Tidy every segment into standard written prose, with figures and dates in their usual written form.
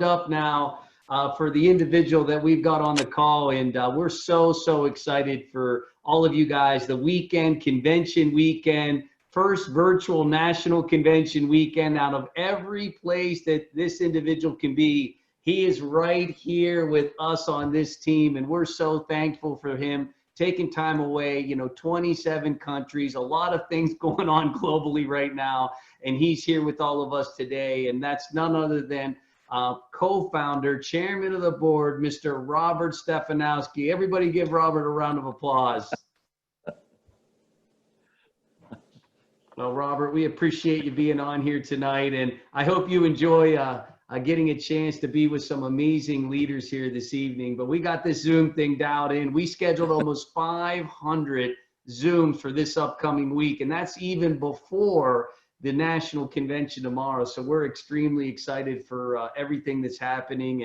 up now for the individual that we've got on the call, and we're so excited for all of you guys. The weekend, convention weekend, first virtual national convention weekend. Out of every place that this individual can be, he is right here with us on this team, and we're so thankful for him taking time away. 27 countries, a lot of things going on globally right now, and he's here with all of us today, and that's none other than co-founder, chairman of the board, Mr. Robert Stevanovski. Everybody give Robert a round of applause. Well, Robert, we appreciate you being on here tonight, and I hope you enjoy getting a chance to be with some amazing leaders here this evening. But we got this Zoom thing dialed in. We scheduled almost 500 Zooms for this upcoming week, and that's even before the national convention tomorrow. So we're extremely excited for everything that's happening,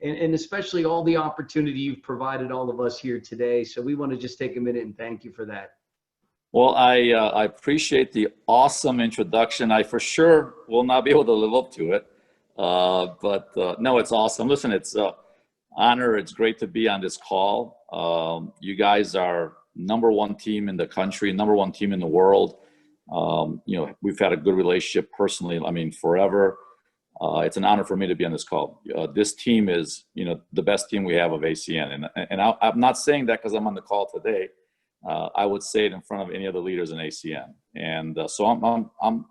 and especially all the opportunity you've provided all of us here today. So we want to just take a minute and thank you for that. Well, I appreciate the awesome introduction. I for sure will not be able to live up to it, but no, it's awesome. Listen, it's an honor. It's great to be on this call. You guys are #1 team in the country, #1 team in the world. We've had a good relationship personally, forever. It's an honor for me to be on this call. This team is, the best team we have of ACN. And I'm not saying that because I'm on the call today. I would say it in front of any other leaders in ACN. And so I'm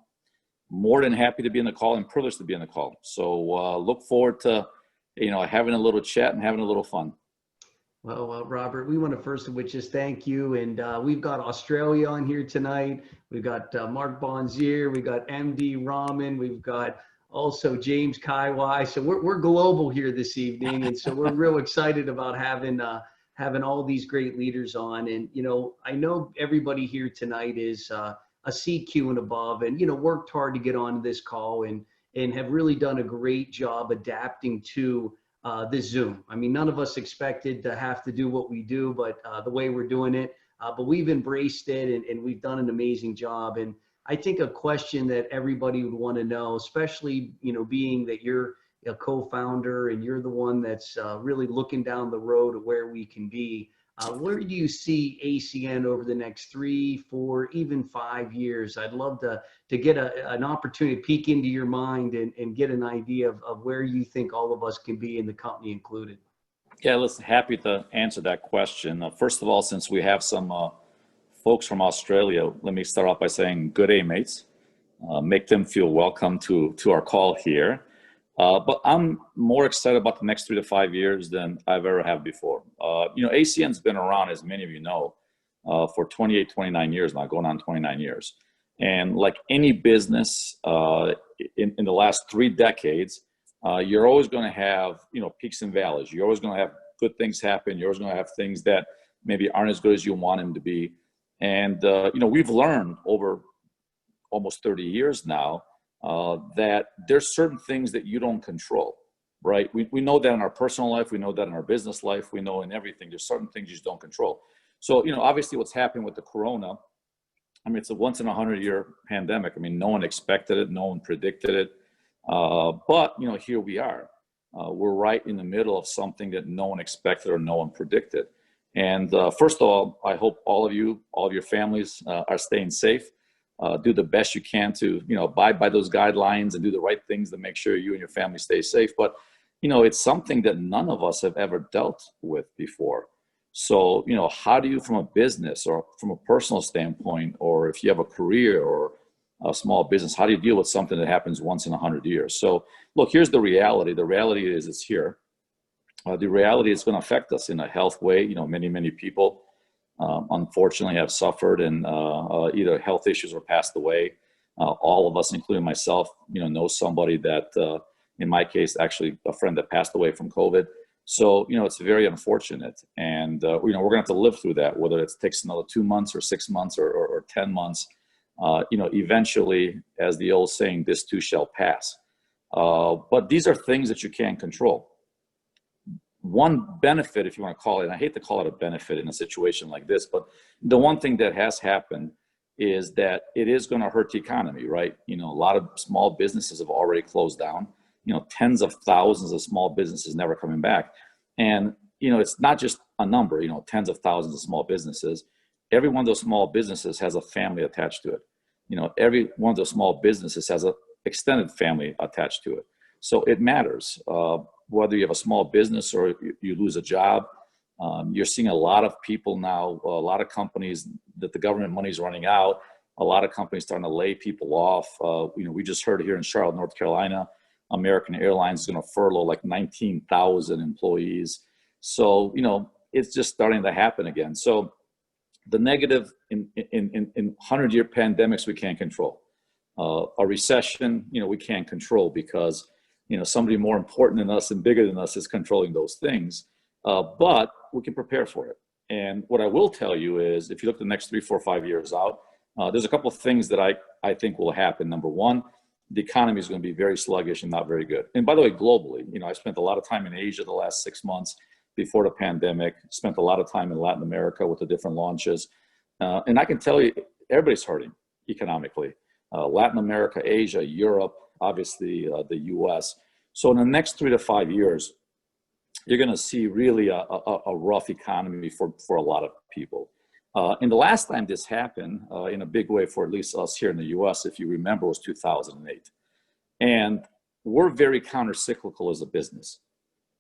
more than happy to be in the call and privileged to be in the call. So look forward to, having a little chat and having a little fun. Well, Robert, we want to first of which just thank you. And we've got Australia on here tonight. We've got Mark Bonzier. We've got MD Rahman. We've got also James Kaiwai. So we're global here this evening. And so we're real excited about having all these great leaders on. And, I know everybody here tonight is a CQ and above, and, worked hard to get on this call and have really done a great job adapting to this Zoom. None of us expected to have to do what we do, but the way we're doing it, but we've embraced it and we've done an amazing job. And I think a question that everybody would want to know, especially, being that you're a co-founder and you're the one that's really looking down the road of where we can be, where do you see ACN over the next 3, 4, even 5 years? I'd love to get an opportunity to peek into your mind and get an idea of where you think all of us can be, in the company included. Yeah, listen, happy to answer that question. First of all, since we have some folks from Australia, let me start off by saying good day, mates. Make them feel welcome to our call here. But I'm more excited about the next 3 to 5 years than I've ever have before. ACN's been around, as many of you know, for 28, 29 years now, going on 29 years. And like any business in the last 3 decades, you're always going to have, peaks and valleys. You're always going to have good things happen. You're always going to have things that maybe aren't as good as you want them to be. And, we've learned over almost 30 years now that there's certain things that you don't control, right? We know that in our personal life, we know that in our business life, we know in everything, there's certain things you just don't control. So, obviously what's happened with the corona, it's a once in a 100-year pandemic. No one expected it, no one predicted it. But, here we are. We're right in the middle of something that no one expected or no one predicted. And first of all, I hope all of your families are staying safe. Do the best you can to, abide by those guidelines and do the right things to make sure you and your family stay safe. But, it's something that none of us have ever dealt with before. So, how do you, from a business or from a personal standpoint, or if you have a career or a small business, how do you deal with something that happens once in 100 years? So, look, here's the reality. The reality is it's here. The reality is going to affect us in a health way. Many people unfortunately have suffered and either health issues or passed away. All of us, including myself, know somebody that, in my case, actually a friend that passed away from COVID. So, it's very unfortunate. And, we're going to have to live through that, whether it takes another 2 months or 6 months or 10 months. Eventually, as the old saying, this too shall pass. But these are things that you can't control. One benefit, if you want to call it, and I hate to call it a benefit in a situation like this, but the one thing that has happened is that it is going to hurt the economy, right? A lot of small businesses have already closed down. tens of thousands of small businesses never coming back. And, it's not just a number, tens of thousands of small businesses. Every one of those small businesses has a family attached to it. Every one of those small businesses has an extended family attached to it. So it matters whether you have a small business or you lose a job. You're seeing a lot of people now, a lot of companies that the government money is running out. A lot of companies starting to lay people off. We just heard here in Charlotte, North Carolina, American Airlines is going to furlough like 19,000 employees. So, it's just starting to happen again. So the negative in 100-year pandemics, we can't control. A recession, we can't control because, somebody more important than us and bigger than us is controlling those things. But we can prepare for it. And what I will tell you is, if you look the next 3, 4, 5 years out, there's a couple of things that I think will happen. Number one, the economy is going to be very sluggish and not very good. And by the way, globally, I spent a lot of time in Asia the last 6 months before the pandemic, spent a lot of time in Latin America with the different launches. And I can tell you, everybody's hurting economically. Latin America, Asia, Europe, obviously the US. So in the next 3 to 5 years, you're going to see really a rough economy for a lot of people. And the last time this happened in a big way for at least us here in the US, if you remember, was 2008. And we're very counter-cyclical as a business.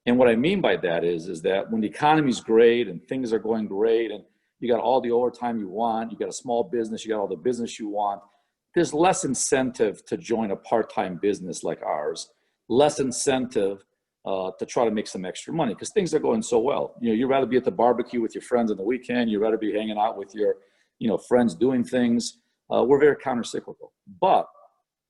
And what I mean by that is that when the economy's great and things are going great and you got all the overtime you want, you got a small business, you got all the business you want, there's less incentive to join a part-time business like ours, less incentive to try to make some extra money because things are going so well. You'd rather be at the barbecue with your friends on the weekend. You'd rather be hanging out with your, friends doing things. We're very counter-cyclical. But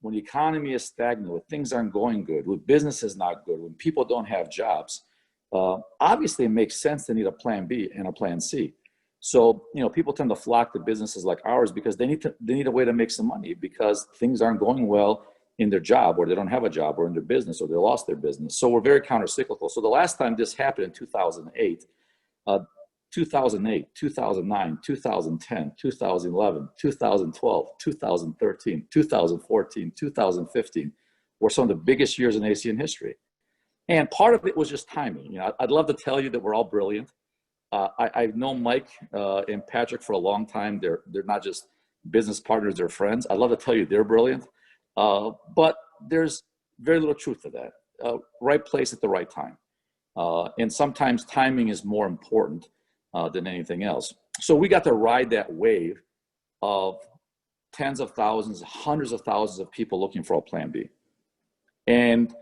when the economy is stagnant, when things aren't going good, when business is not good, when people don't have jobs, obviously it makes sense to need a plan B and a plan C. So, people tend to flock to businesses like ours because they need a way to make some money because things aren't going well in their job, or they don't have a job, or in their business, or they lost their business. So we're very counter-cyclical. So the last time this happened in 2008, 2008, 2009, 2010, 2011, 2012, 2013, 2014, 2015 were some of the biggest years in ASEAN history. And part of it was just timing. I'd love to tell you that we're all brilliant. I've known Mike and Patrick for a long time. They're not just business partners, they're friends. I'd love to tell you they're brilliant. But there's very little truth to that. Right place at the right time. And sometimes timing is more important than anything else. So we got to ride that wave of tens of thousands, hundreds of thousands of people looking for a plan B. And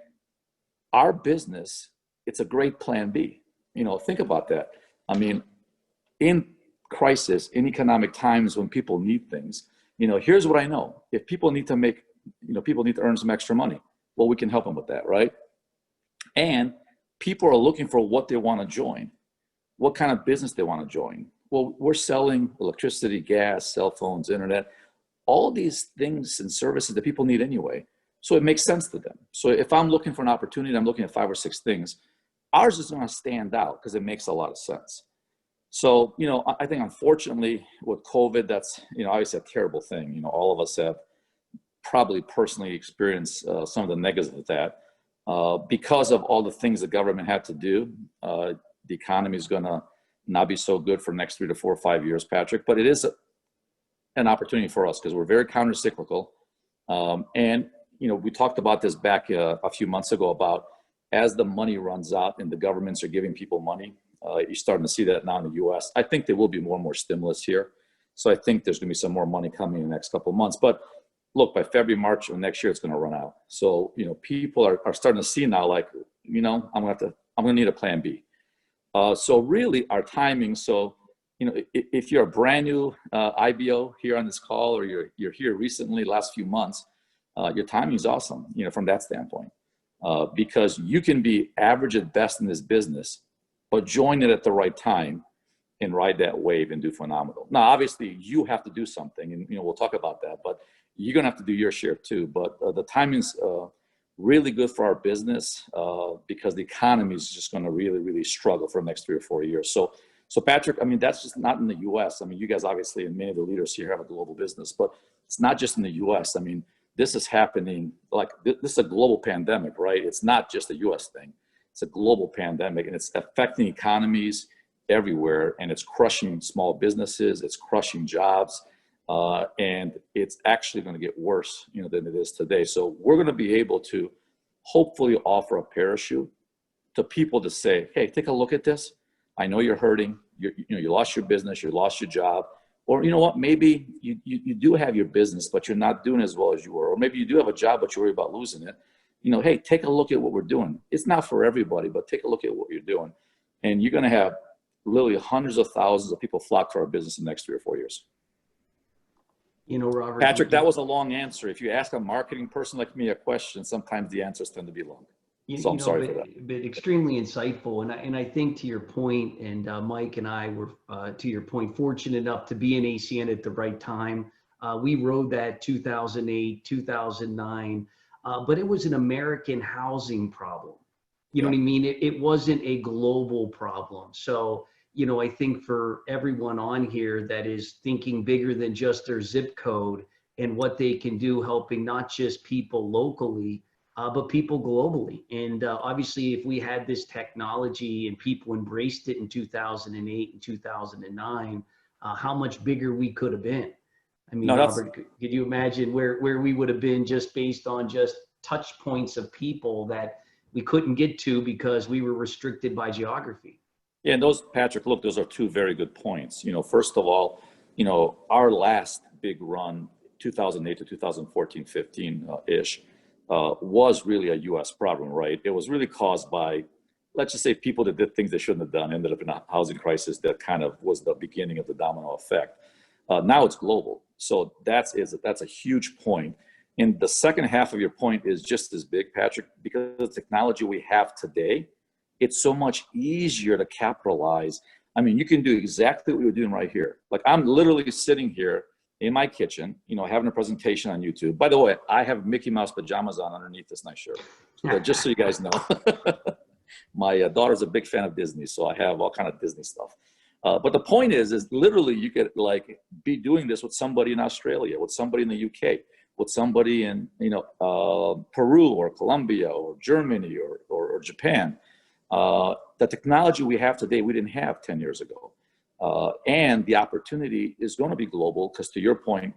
our business, it's a great plan B. Think about that. I mean, in crisis, in economic times when people need things, here's what I know. If people need to make people need to earn some extra money. Well, we can help them with that, right? And people are looking for what they want to join, what kind of business they want to join. Well, we're selling electricity, gas, cell phones, internet, all these things and services that people need anyway. So it makes sense to them. So if I'm looking for an opportunity, I'm looking at 5 or 6 things, ours is going to stand out because it makes a lot of sense. So, I think unfortunately with COVID, that's, obviously a terrible thing. All of us have probably personally experienced some of the negatives of that. Because of all the things the government had to do, the economy is going to not be so good for the next 3 to 4 or 5 years, Patrick. But it is an opportunity for us because we're very counter-cyclical. And, we talked about this back a few months ago about as the money runs out and the governments are giving people money, you're starting to see that now in the U.S. I think there will be more and more stimulus here. So I think there's going to be some more money coming in the next couple of months. But look, by February, March of next year, it's going to run out. So, people are starting to see now, like, I'm going to need a plan B. So really our timing. So, if you're a brand new IBO here on this call, or you're here recently, last few months, your timing is awesome, from that standpoint, because you can be average at best in this business, but join it at the right time and ride that wave and do phenomenal. Now, obviously you have to do something, and, we'll talk about that, but you're going to have to do your share too. But the timing's really good for our business because the economy is just going to really, really struggle for the next 3 or 4 years. So Patrick, that's just not in the U.S. You guys obviously, and many of the leaders here have a global business, but it's not just in the U.S. this is happening, like this is a global pandemic, right? It's not just a US thing. It's a global pandemic, and it's affecting economies everywhere, and it's crushing small businesses, it's crushing jobs, and it's actually going to get worse, than it is today. So we're going to be able to hopefully offer a parachute to people to say, hey, take a look at this. I know you're hurting. You lost your business, you lost your job, or you know what? Maybe you do have your business, but you're not doing as well as you were, or maybe you do have a job, but you worry about losing it. Hey, take a look at what we're doing. It's not for everybody, but take a look at what you're doing, and you're going to have literally hundreds of thousands of people flock to our business in the next 3 or 4 years. Robert. Patrick, that was a long answer. If you ask a marketing person like me a question, sometimes the answers tend to be long. So I'm sorry for that. But extremely insightful. And I think to your point, and Mike and I were, to your point, fortunate enough to be in ACN at the right time. We rode that 2008, 2009, but it was an American housing problem. You know what I mean? It wasn't a global problem. So, I think for everyone on here that is thinking bigger than just their zip code and what they can do, helping not just people locally, but people globally. And obviously, if we had this technology and people embraced it in 2008 and 2009, how much bigger we could have been. I mean, Robert, could you imagine where we would have been just based on just touch points of people that we couldn't get to because we were restricted by geography? Yeah, and those, Patrick, look, those are two very good points. First of all, our last big run, 2008 to 2014, 15-ish, was really a U.S. problem, right? It was really caused by, let's just say, people that did things they shouldn't have done, ended up in a housing crisis that kind of was the beginning of the domino effect. Now it's global. So that's a huge point. And the second half of your point is just as big, Patrick, because of the technology we have today, it's so much easier to capitalize. I mean, you can do exactly what you're doing right here. Like, I'm literally sitting here in my kitchen, having a presentation on YouTube. By the way, I have Mickey Mouse pajamas on underneath this nice shirt. So just so you guys know. My daughter's a big fan of Disney, so I have all kind of Disney stuff. But the point is literally you could be doing this with somebody in Australia, with somebody in the UK, with somebody in Peru or Colombia or Germany or Japan. The technology we have today, we didn't have 10 years ago. And the opportunity is going to be global because, to your point,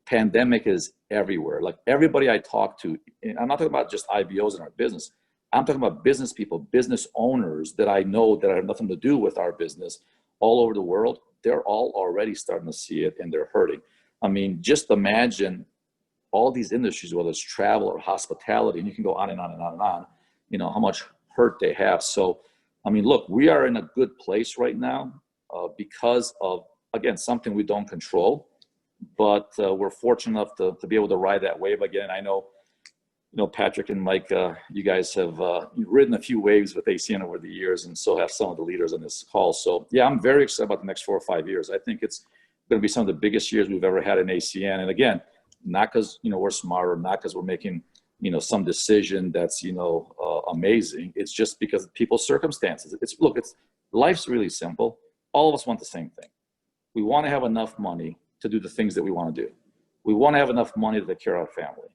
pandemic is everywhere. Like, everybody I talk to, and I'm not talking about just IBOs in our business. I'm talking about business people, business owners that I know that have nothing to do with our business all over the world. They're all already starting to see it, and they're hurting. I mean, just imagine all these industries, whether it's travel or hospitality, and you can go on and on and on and on, how much hurt they have. So, I mean, look, we are in a good place right now because of, again, something we don't control, but we're fortunate enough to be able to ride that wave again. I know, Patrick and Mike, you guys have ridden a few waves with ACN over the years, and so have some of the leaders on this call. So yeah, I'm very excited about the next 4 or 5 years. I think it's going to be some of the biggest years we've ever had in ACN. And again, not because, we're smarter, not because we're making, some decision that's, amazing. It's just because of people's circumstances. Life's really simple. All of us want the same thing. We want to have enough money to do the things that we want to do. We want to have enough money to take care of our family.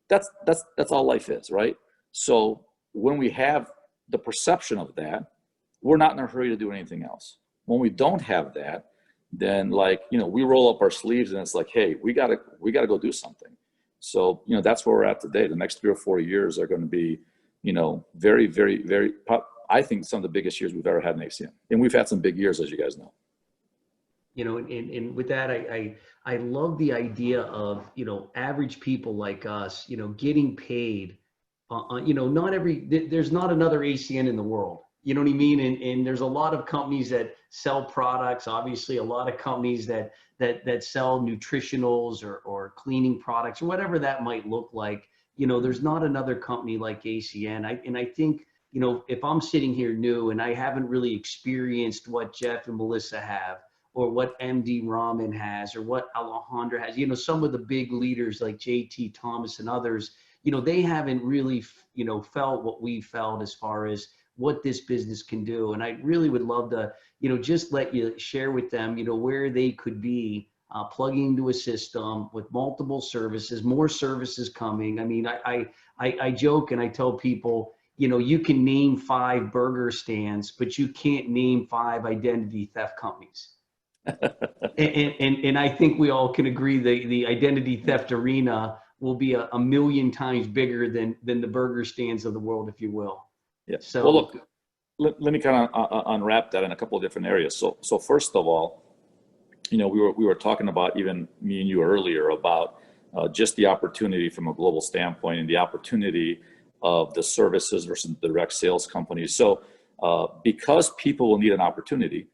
That's all life is, right? So when we have the perception of that, we're not in a hurry to do anything else. When we don't have that, then we roll up our sleeves and it's like, hey, we gotta go do something. So, that's where we're at today. The next 3 or 4 years are going to be, very, very, very, I think some of the biggest years we've ever had in ACN. And we've had some big years, as you guys know. And with that, I love the idea of, average people like us, getting paid, there's not another ACN in the world. You know what I mean? And there's a lot of companies that sell products, obviously a lot of companies that sell nutritionals or cleaning products or whatever that might look like. There's not another company like ACN. I think, if I'm sitting here new and I haven't really experienced what Jeff and Melissa have, or what MD Rahman has, or what Alejandra has, some of the big leaders like JT Thomas and others, they haven't really, felt what we felt as far as what this business can do. And I really would love to, just let you share with them, where they could be plugging into a system with multiple services, more services coming. I mean, I joke and I tell people, you know, you can name 5 burger stands, but you can't name 5 identity theft companies. And I think we all can agree the identity theft arena will be a million times bigger than the burger stands of the world, if you will. Yeah. So, well, look, let me kind of unwrap that in a couple of different areas. So first of all, you know, we were talking about, even me and you earlier, about just the opportunity from a global standpoint and the opportunity of the services versus the direct sales companies. So because people will need an opportunity,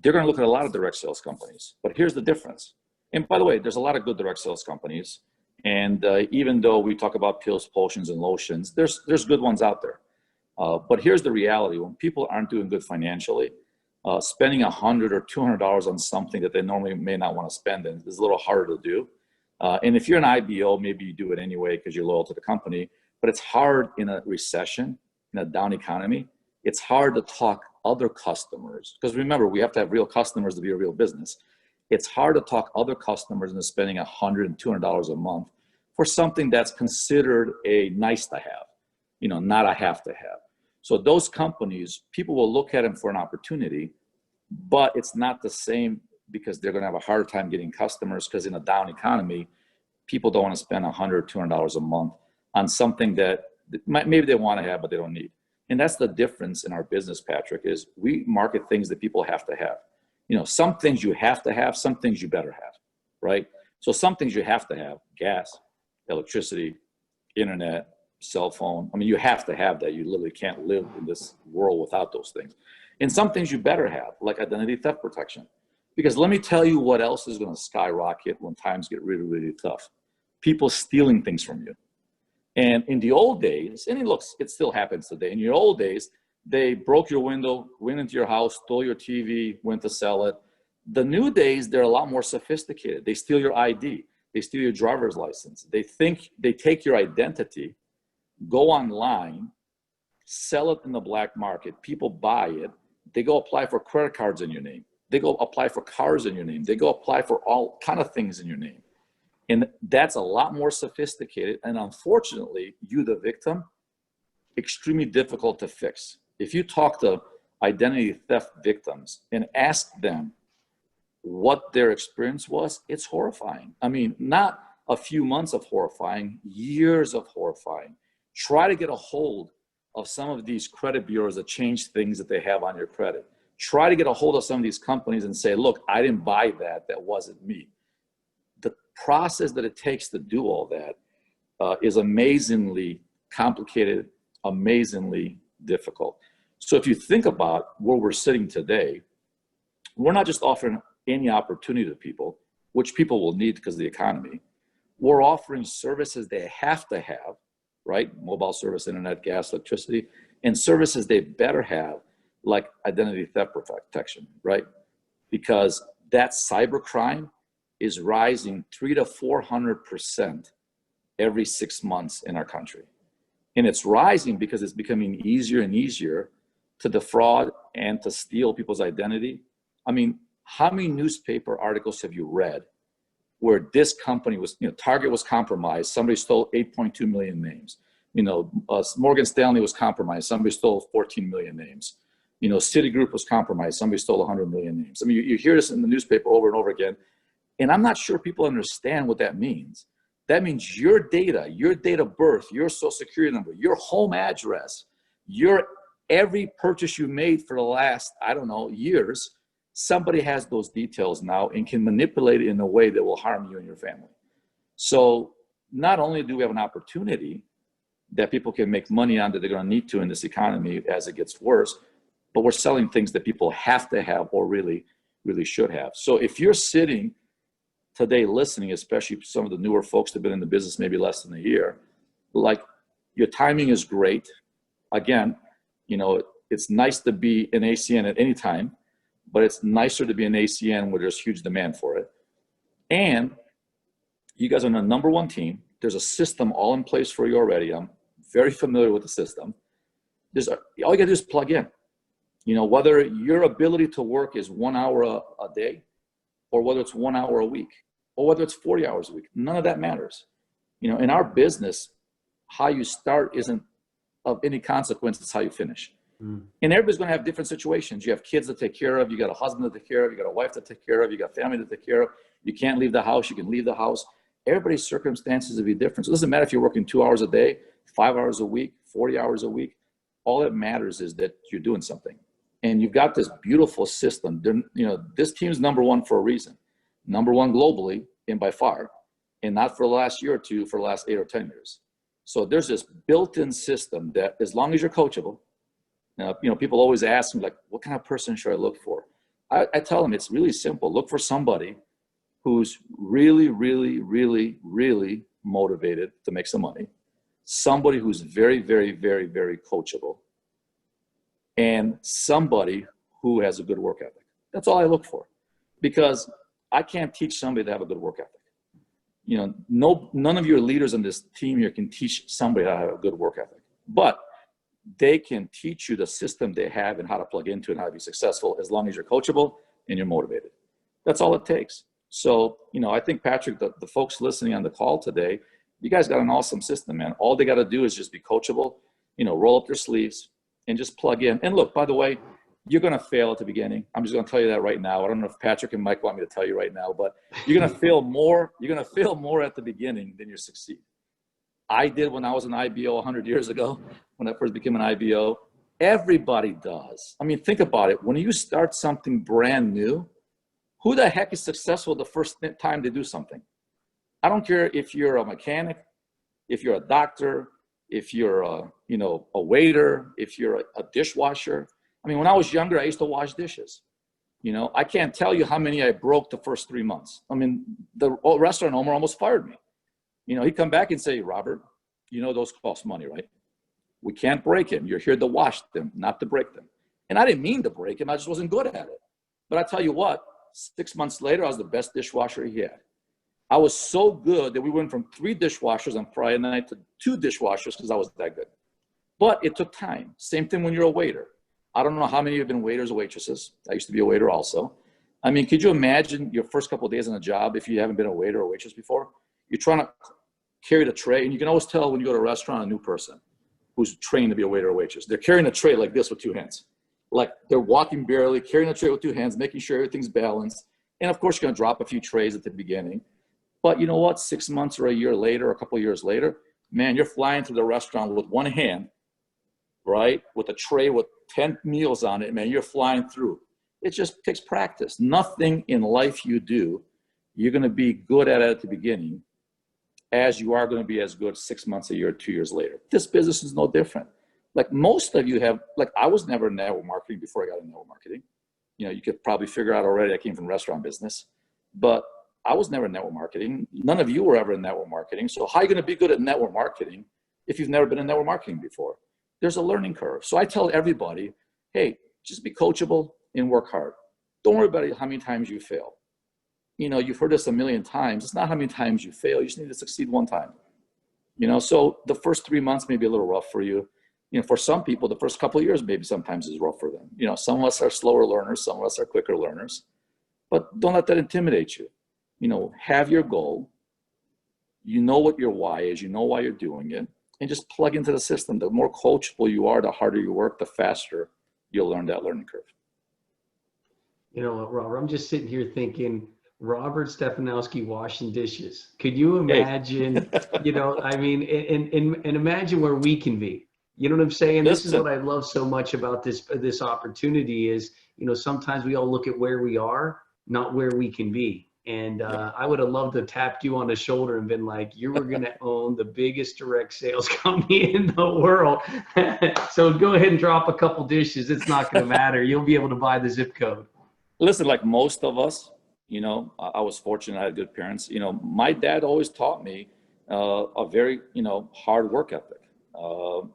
they're going to look at a lot of direct sales companies. But here's the difference. And by the way, there's a lot of good direct sales companies. And even though we talk about pills, potions, and lotions, there's good ones out there. But here's the reality. When people aren't doing good financially, spending $100 or $200 on something that they normally may not want to spend is a little harder to do. And if you're an IBO, maybe you do it anyway because you're loyal to the company. But it's hard in a recession, in a down economy. It's hard to talk other customers, because remember, we have to have real customers to be a real business. It's hard to talk other customers into spending $100 and $200 a month for something that's considered a nice to have, you know, not a have to have. So those companies, people will look at them for an opportunity, but it's not the same, because they're going to have a harder time getting customers, because in a down economy, people don't want to spend $100, $200 a month on something that maybe they want to have, but they don't need. And that's the difference in our business, Patrick, is we market things that people have to have. You know, some things you have to have, some things you better have, right? So some things you have to have: gas, electricity, internet, cell phone. I mean, you have to have that. You literally can't live in this world without those things. And some things you better have, like identity theft protection. Because let me tell you what else is going to skyrocket when times get really, really tough. People stealing things from you. And in the old days, and it still happens today. In your old days, they broke your window, went into your house, stole your TV, went to sell it. The new days, they're a lot more sophisticated. They steal your ID. They steal your driver's license. They take your identity, go online, sell it in the black market. People buy it. They go apply for credit cards in your name. They go apply for cars in your name. They go apply for all kind of things in your name. And that's a lot more sophisticated. And unfortunately, you, the victim, extremely difficult to fix. If you talk to identity theft victims and ask them what their experience was, it's horrifying. I mean, not a few months of horrifying, years of horrifying. Try to get a hold of some of these credit bureaus that change things that they have on your credit. Try to get a hold of some of these companies and say, look, I didn't buy that. That wasn't me. The process that it takes to do all that is amazingly complicated, amazingly difficult. So if you think about where we're sitting today, we're not just offering any opportunity to people, which people will need because of the economy. We're offering services they have to have, right? Mobile service, internet, gas, electricity, and services they better have, like identity theft protection, right? Because that cybercrime is rising 300 to 400% every 6 months in our country. And it's rising because it's becoming easier and easier to defraud and to steal people's identity. I mean, how many newspaper articles have you read where this company was, you know, Target was compromised, somebody stole 8.2 million names. You know, Morgan Stanley was compromised, somebody stole 14 million names. You know, Citigroup was compromised, somebody stole 100 million names. I mean, you hear this in the newspaper over and over again. And I'm not sure people understand what that means. That means your data, your date of birth, your social security number, your home address, your every purchase you made for the last, I don't know, years, somebody has those details now and can manipulate it in a way that will harm you and your family. So not only do we have an opportunity that people can make money on that they're going to need to in this economy as it gets worse, but we're selling things that people have to have or really, really should have. So if you're sitting today listening, especially some of the newer folks that have been in the business maybe less than a year, like, your timing is great. Again, you know, it's nice to be an ACN at any time, but it's nicer to be an ACN where there's huge demand for it. And you guys are on the number one team. There's a system all in place for you already. I'm very familiar with the system. All you gotta do is plug in. You know, whether your ability to work is 1 hour a day, or whether it's 1 hour a week, or whether it's 40 hours a week. None of that matters. You know, in our business, how you start isn't of any consequence. It's how you finish. And everybody's going to have different situations. You have kids to take care of. You got a husband to take care of. You got a wife to take care of. You got family to take care of. You can't leave the house. You can leave the house. Everybody's circumstances will be different. So it doesn't matter if you're working 2 hours a day, 5 hours a week, 40 hours a week. All that matters is that you're doing something. And you've got this beautiful system. You know, this team's number one for a reason. Number one globally, and by far, and not for the last year or two, for the last 8 or 10 years. So there's this built-in system that as long as you're coachable, you know, people always ask me, like, what kind of person should I look for? I tell them it's really simple. Look for somebody who's really, really, really, really motivated to make some money. Somebody who's very, very, very, very coachable. And somebody who has a good work ethic. That's all I look for. Because I can't teach somebody to have a good work ethic. You know, none of your leaders on this team here can teach somebody how to have a good work ethic. But they can teach you the system they have and how to plug into and how to be successful as long as you're coachable and you're motivated. That's all it takes. So, you know, I think, Patrick, the folks listening on the call today, you guys got an awesome system, man. All they got to do is just be coachable, you know, roll up their sleeves and just plug in. And look, by the way, you're going to fail at the beginning. I'm just going to tell you that right now. I don't know if Patrick and Mike want me to tell you right now, but you're going to fail more. You're going to fail more at the beginning than you succeed. I did when I was an IBO 100 years ago, when I first became an IBO. Everybody does. I mean, think about it. When you start something brand new, who the heck is successful the first time they do something? I don't care if you're a mechanic, if you're a doctor, if you're a, you know, a waiter, if you're a dishwasher. I mean, when I was younger, I used to wash dishes. You know, I can't tell you how many I broke the first 3 months. I mean, the restaurant owner almost fired me. You know, he'd come back and say, Robert, you know, those cost money, right? We can't break them. You're here to wash them, not to break them. And I didn't mean to break them. I just wasn't good at it. But I tell you what, 6 months later, I was the best dishwasher he had. I was so good that we went from 3 dishwashers on Friday night to 2 dishwashers because I was that good. But it took time. Same thing when you're a waiter. I don't know how many of you have been waiters or waitresses. I used to be a waiter also. I mean, could you imagine your first couple of days on a job if you haven't been a waiter or waitress before? You're trying to carry the tray, and you can always tell when you go to a restaurant, a new person who's trained to be a waiter or waitress. They're carrying a tray like this with 2 hands. Like they're walking barely, carrying a tray with 2 hands, making sure everything's balanced. And of course, you're going to drop a few trays at the beginning. But you know what? 6 months or a year later, a couple of years later, man, you're flying through the restaurant with 1 hand, right? With a tray with 10 meals on it, man, you're flying through. It just takes practice. Nothing in life you do, you're going to be good at it at the beginning as you are going to be as good 6 months, a year, 2 years later. This business is no different. Like most of you have, like I was never in network marketing before I got into network marketing. You know, you could probably figure out already I came from restaurant business, but I was never in network marketing. None of you were ever in network marketing. So how are you going to be good at network marketing if you've never been in network marketing before? There's a learning curve. So I tell everybody, hey, just be coachable and work hard. Don't worry about how many times you fail. You know, you've heard this a million times. It's not how many times you fail. You just need to succeed one time. You know, so the first 3 months may be a little rough for you. You know, for some people, the first couple of years maybe sometimes is rough for them. You know, some of us are slower learners, some of us are quicker learners. But don't let that intimidate you. You know, have your goal. You know what your why is. You know why you're doing it. And just plug into the system. The more coachable you are, the harder you work, the faster you'll learn that learning curve. You know what, Robert, I'm just sitting here thinking, Robert Stevanovski washing dishes. Could you imagine, you know, I mean, and imagine where we can be. You know what I'm saying? This is what I love so much about this opportunity is, you know, sometimes we all look at where we are, not where we can be. And I would have loved to tap you on the shoulder and been like, you were going to own the biggest direct sales company in the world. So go ahead and drop a couple dishes. It's not going to matter. You'll be able to buy the zip code. Listen, like most of us, you know, I was fortunate. I had good parents. You know, my dad always taught me a very, you know, hard work ethic.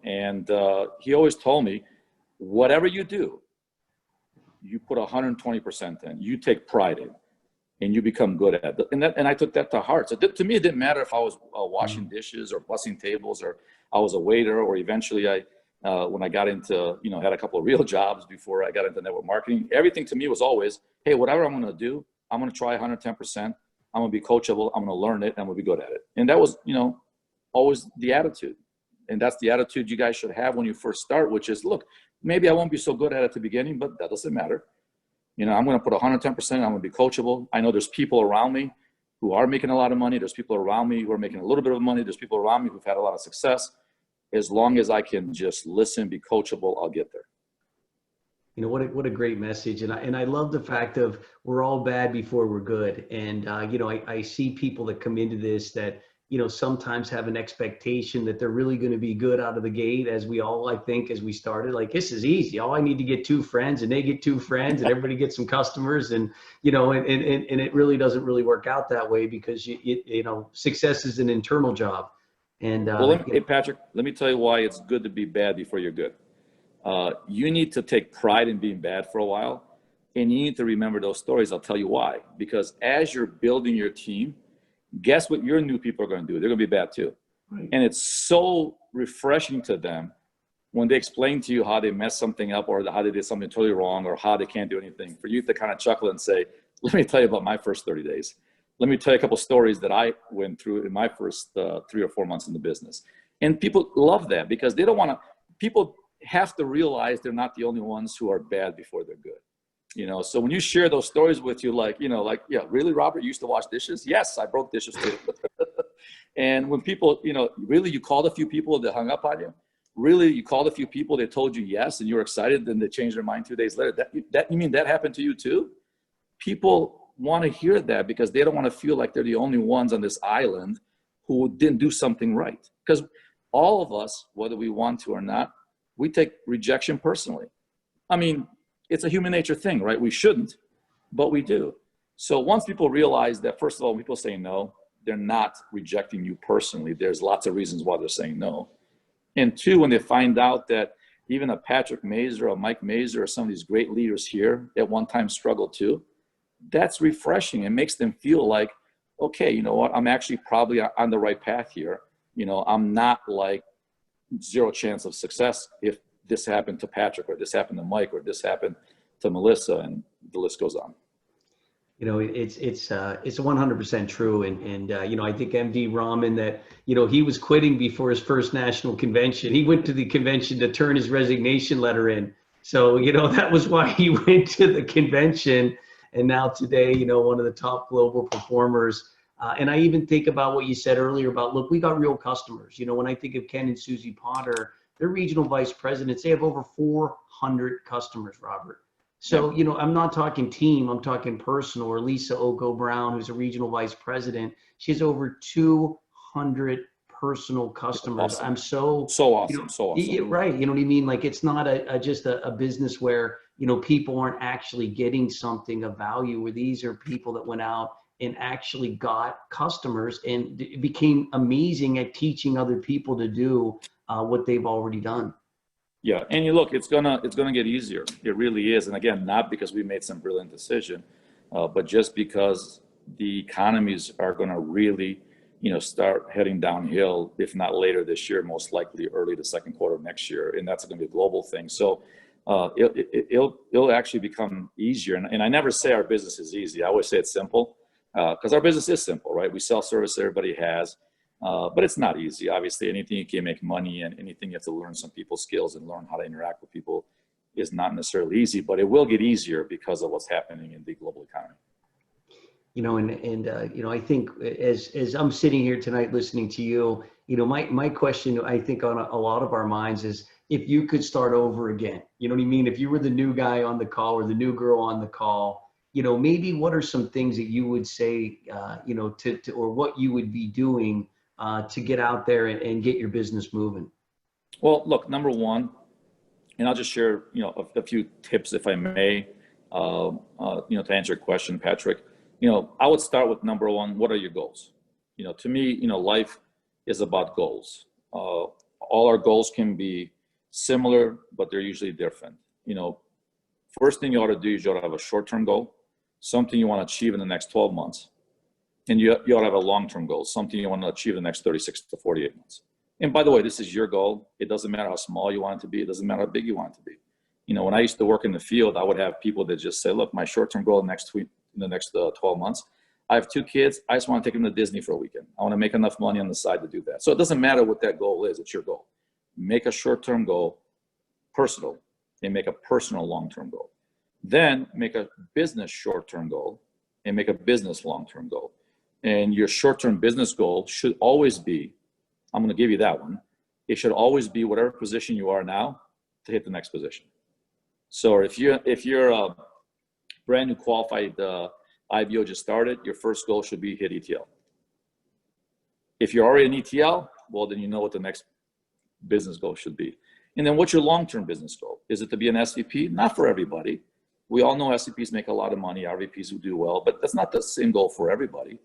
And he always told me, whatever you do, you put 120% in, you take pride in, and you become good at it. And I took that to heart. So to me, it didn't matter if I was washing dishes or bussing tables, or I was a waiter, or eventually when I got into, you know, had a couple of real jobs before I got into network marketing, everything to me was always, hey, whatever I'm going to do, I'm going to try 110%. I'm going to be coachable. I'm going to learn it. I'm going to be good at it. And that was, always the attitude. And that's the attitude you guys should have when you first start, which is, look, maybe I won't be so good at it at the beginning, but that doesn't matter. I'm going to put 110%. I'm going to be coachable. I know there's people around me who are making a lot of money. There's people around me who are making a little bit of money. There's people around me who've had a lot of success. As long as I can just listen, be coachable, I'll get there. What a great message. And I love the fact of we're all bad before we're good. And, I see people that come into this that, sometimes have an expectation that they're really going to be good out of the gate, as we all, I think, as we started, like, this is easy. All I need to get 2 friends and they get 2 friends and everybody gets some customers. And, and it really doesn't really work out that way, because, success is an internal job. And hey, Patrick, let me tell you why it's good to be bad before you're good. You need to take pride in being bad for a while, and you need to remember those stories. I'll tell you why. Because as you're building your team, guess what your new people are going to do? They're going to be bad too. Right. And it's so refreshing to them when they explain to you how they messed something up, or how they did something totally wrong, or how they can't do anything, for you to kind of chuckle and say, let me tell you about my first 30 days. Let me tell you a couple stories that I went through in my first 3 or 4 months in the business. And people love that, because they don't want to, people have to realize they're not the only ones who are bad before they're good. So when you share those stories with you, yeah, really, Robert, you used to wash dishes? Yes, I broke dishes too. And when people, really, you called a few people that hung up on you? Really, you called a few people that told you yes, and you were excited, then they changed their mind 2 days later. You mean that happened to you too? People want to hear that, because they don't want to feel like they're the only ones on this island who didn't do something right. Because all of us, whether we want to or not, we take rejection personally. I mean, it's a human nature thing, right? We shouldn't, but we do. So once people realize that, first of all, when people say no, they're not rejecting you personally. There's lots of reasons why they're saying no. And 2, when they find out that even a Patrick Mazer, a Mike Mazer, or some of these great leaders here at one time struggled too, that's refreshing. It makes them feel like, okay, you know what? I'm actually probably on the right path here. I'm not like 0 chance of success if this happened to Patrick, or this happened to Mike, or this happened to Melissa, and the list goes on. It's 100% true. And I think MD Rahman, that, he was quitting before his first national convention. He went to the convention to turn his resignation letter in. So, that was why he went to the convention. And now today, one of the top global performers. And I even think about what you said earlier about, look, we got real customers. When I think of Ken and Susie Potter, they're regional vice presidents. They have over 400 customers, Robert. So, I'm not talking team, I'm talking personal. Or Lisa Oko Brown, who's a regional vice president. She has over 200 personal customers. Awesome. I'm so awesome. So awesome. Right. You know what I mean? Like, it's not just a business where, people aren't actually getting something of value, where these are people that went out and actually got customers and became amazing at teaching other people to do what they've already done. Yeah, and you look, it's gonna get easier. It really is. And again, not because we made some brilliant decision, but just because the economies are gonna really, start heading downhill, if not later this year, most likely early the second quarter of next year, and that's gonna be a global thing. So it'll actually become easier. And I never say our business is easy. I always say it's simple, because our business is simple, right? We sell service everybody has. But it's not easy. Obviously, anything you can make money and anything you have to learn some people's skills and learn how to interact with people is not necessarily easy, but it will get easier because of what's happening in the global economy. I think as I'm sitting here tonight listening to you, my question, I think, on a lot of our minds is, if you could start over again, you know what I mean? If you were the new guy on the call or the new girl on the call, maybe what are some things that you would say, or what you would be doing to get out there and get your business moving? Well, look, number one, and I'll just share, a few tips, if I may, to answer your question, Patrick. I would start with number one. What are your goals? To me, life is about goals. All our goals can be similar, but they're usually different. First thing you ought to do is you ought to have a short-term goal, something you want to achieve in the next 12 months. And you ought to have a long-term goal, something you want to achieve in the next 36 to 48 months. And by the way, this is your goal. It doesn't matter how small you want it to be. It doesn't matter how big you want it to be. When I used to work in the field, I would have people that just say, look, my short-term goal in the next in the next 12 months. I have 2 kids. I just want to take them to Disney for a weekend. I want to make enough money on the side to do that. So it doesn't matter what that goal is. It's your goal. Make a short-term goal personal and make a personal long-term goal. Then make a business short-term goal and make a business long-term goal. And your short-term business goal should always be, I'm going to give you that one. It should always be whatever position you are now to hit the next position. So if you're a brand new qualified IBO just started, your first goal should be hit ETL. If you're already an ETL, well, then you know what the next business goal should be. And then what's your long-term business goal? Is it to be an SVP? Not for everybody. We all know SVPs make a lot of money, RVPs who do well, but that's not the same goal for everybody.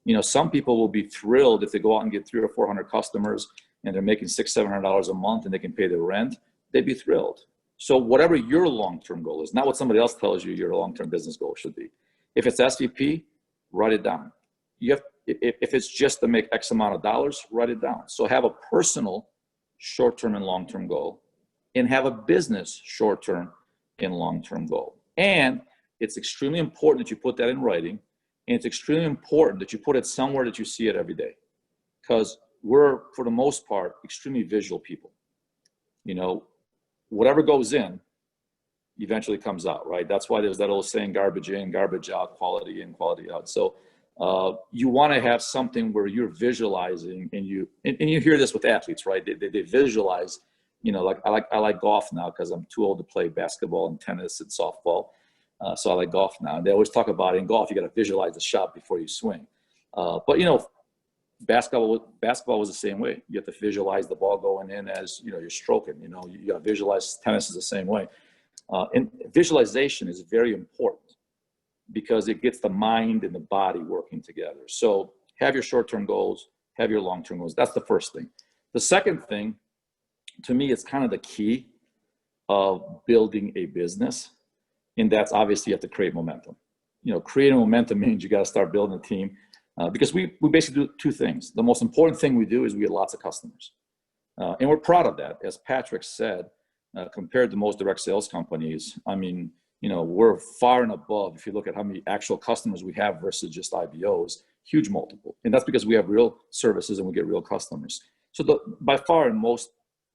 You know, some people will be thrilled if they go out and get 300 or 400 customers and they're making $600-700 a month and they can pay their rent. They'd be thrilled. So whatever your long-term goal is, not what somebody else tells you your long-term business goal should be. If it's SVP, write it down. If it's just to make X amount of dollars, write it down. So have a personal short-term and long-term goal and have a business short-term and long-term goal. And it's extremely important that you put that in writing, and it's extremely important that you put it somewhere that you see it every day, because we're, for the most part, extremely visual people. You know, whatever goes in eventually comes out, right? That's why there's that old saying, garbage in, garbage out, quality in, quality out. So you want to have something where you're visualizing, and you hear this with athletes, right? They visualize, you know, like I like golf now because I'm too old to play basketball and tennis and softball. So I like golf now. They always talk about in golf, you got to visualize the shot before you swing. But, you know, basketball was the same way. You have to visualize the ball going in as, you know, you're stroking. You know, you got to visualize. Tennis is the same way. And visualization is very important because it gets the mind and the body working together. So have your short-term goals, have your long-term goals. That's the first thing. The second thing, to me, it's kind of the key of building a business. And that's obviously you have to create momentum. You know, creating momentum means you got to start building a team because we basically do 2 things. The most important thing we do is we get lots of customers. And we're proud of that. As Patrick said, compared to most direct sales companies, I mean, you know, we're far and above. If you look at how many actual customers we have versus just IBOs, huge multiple. And that's because we have real services and we get real customers. So by far and most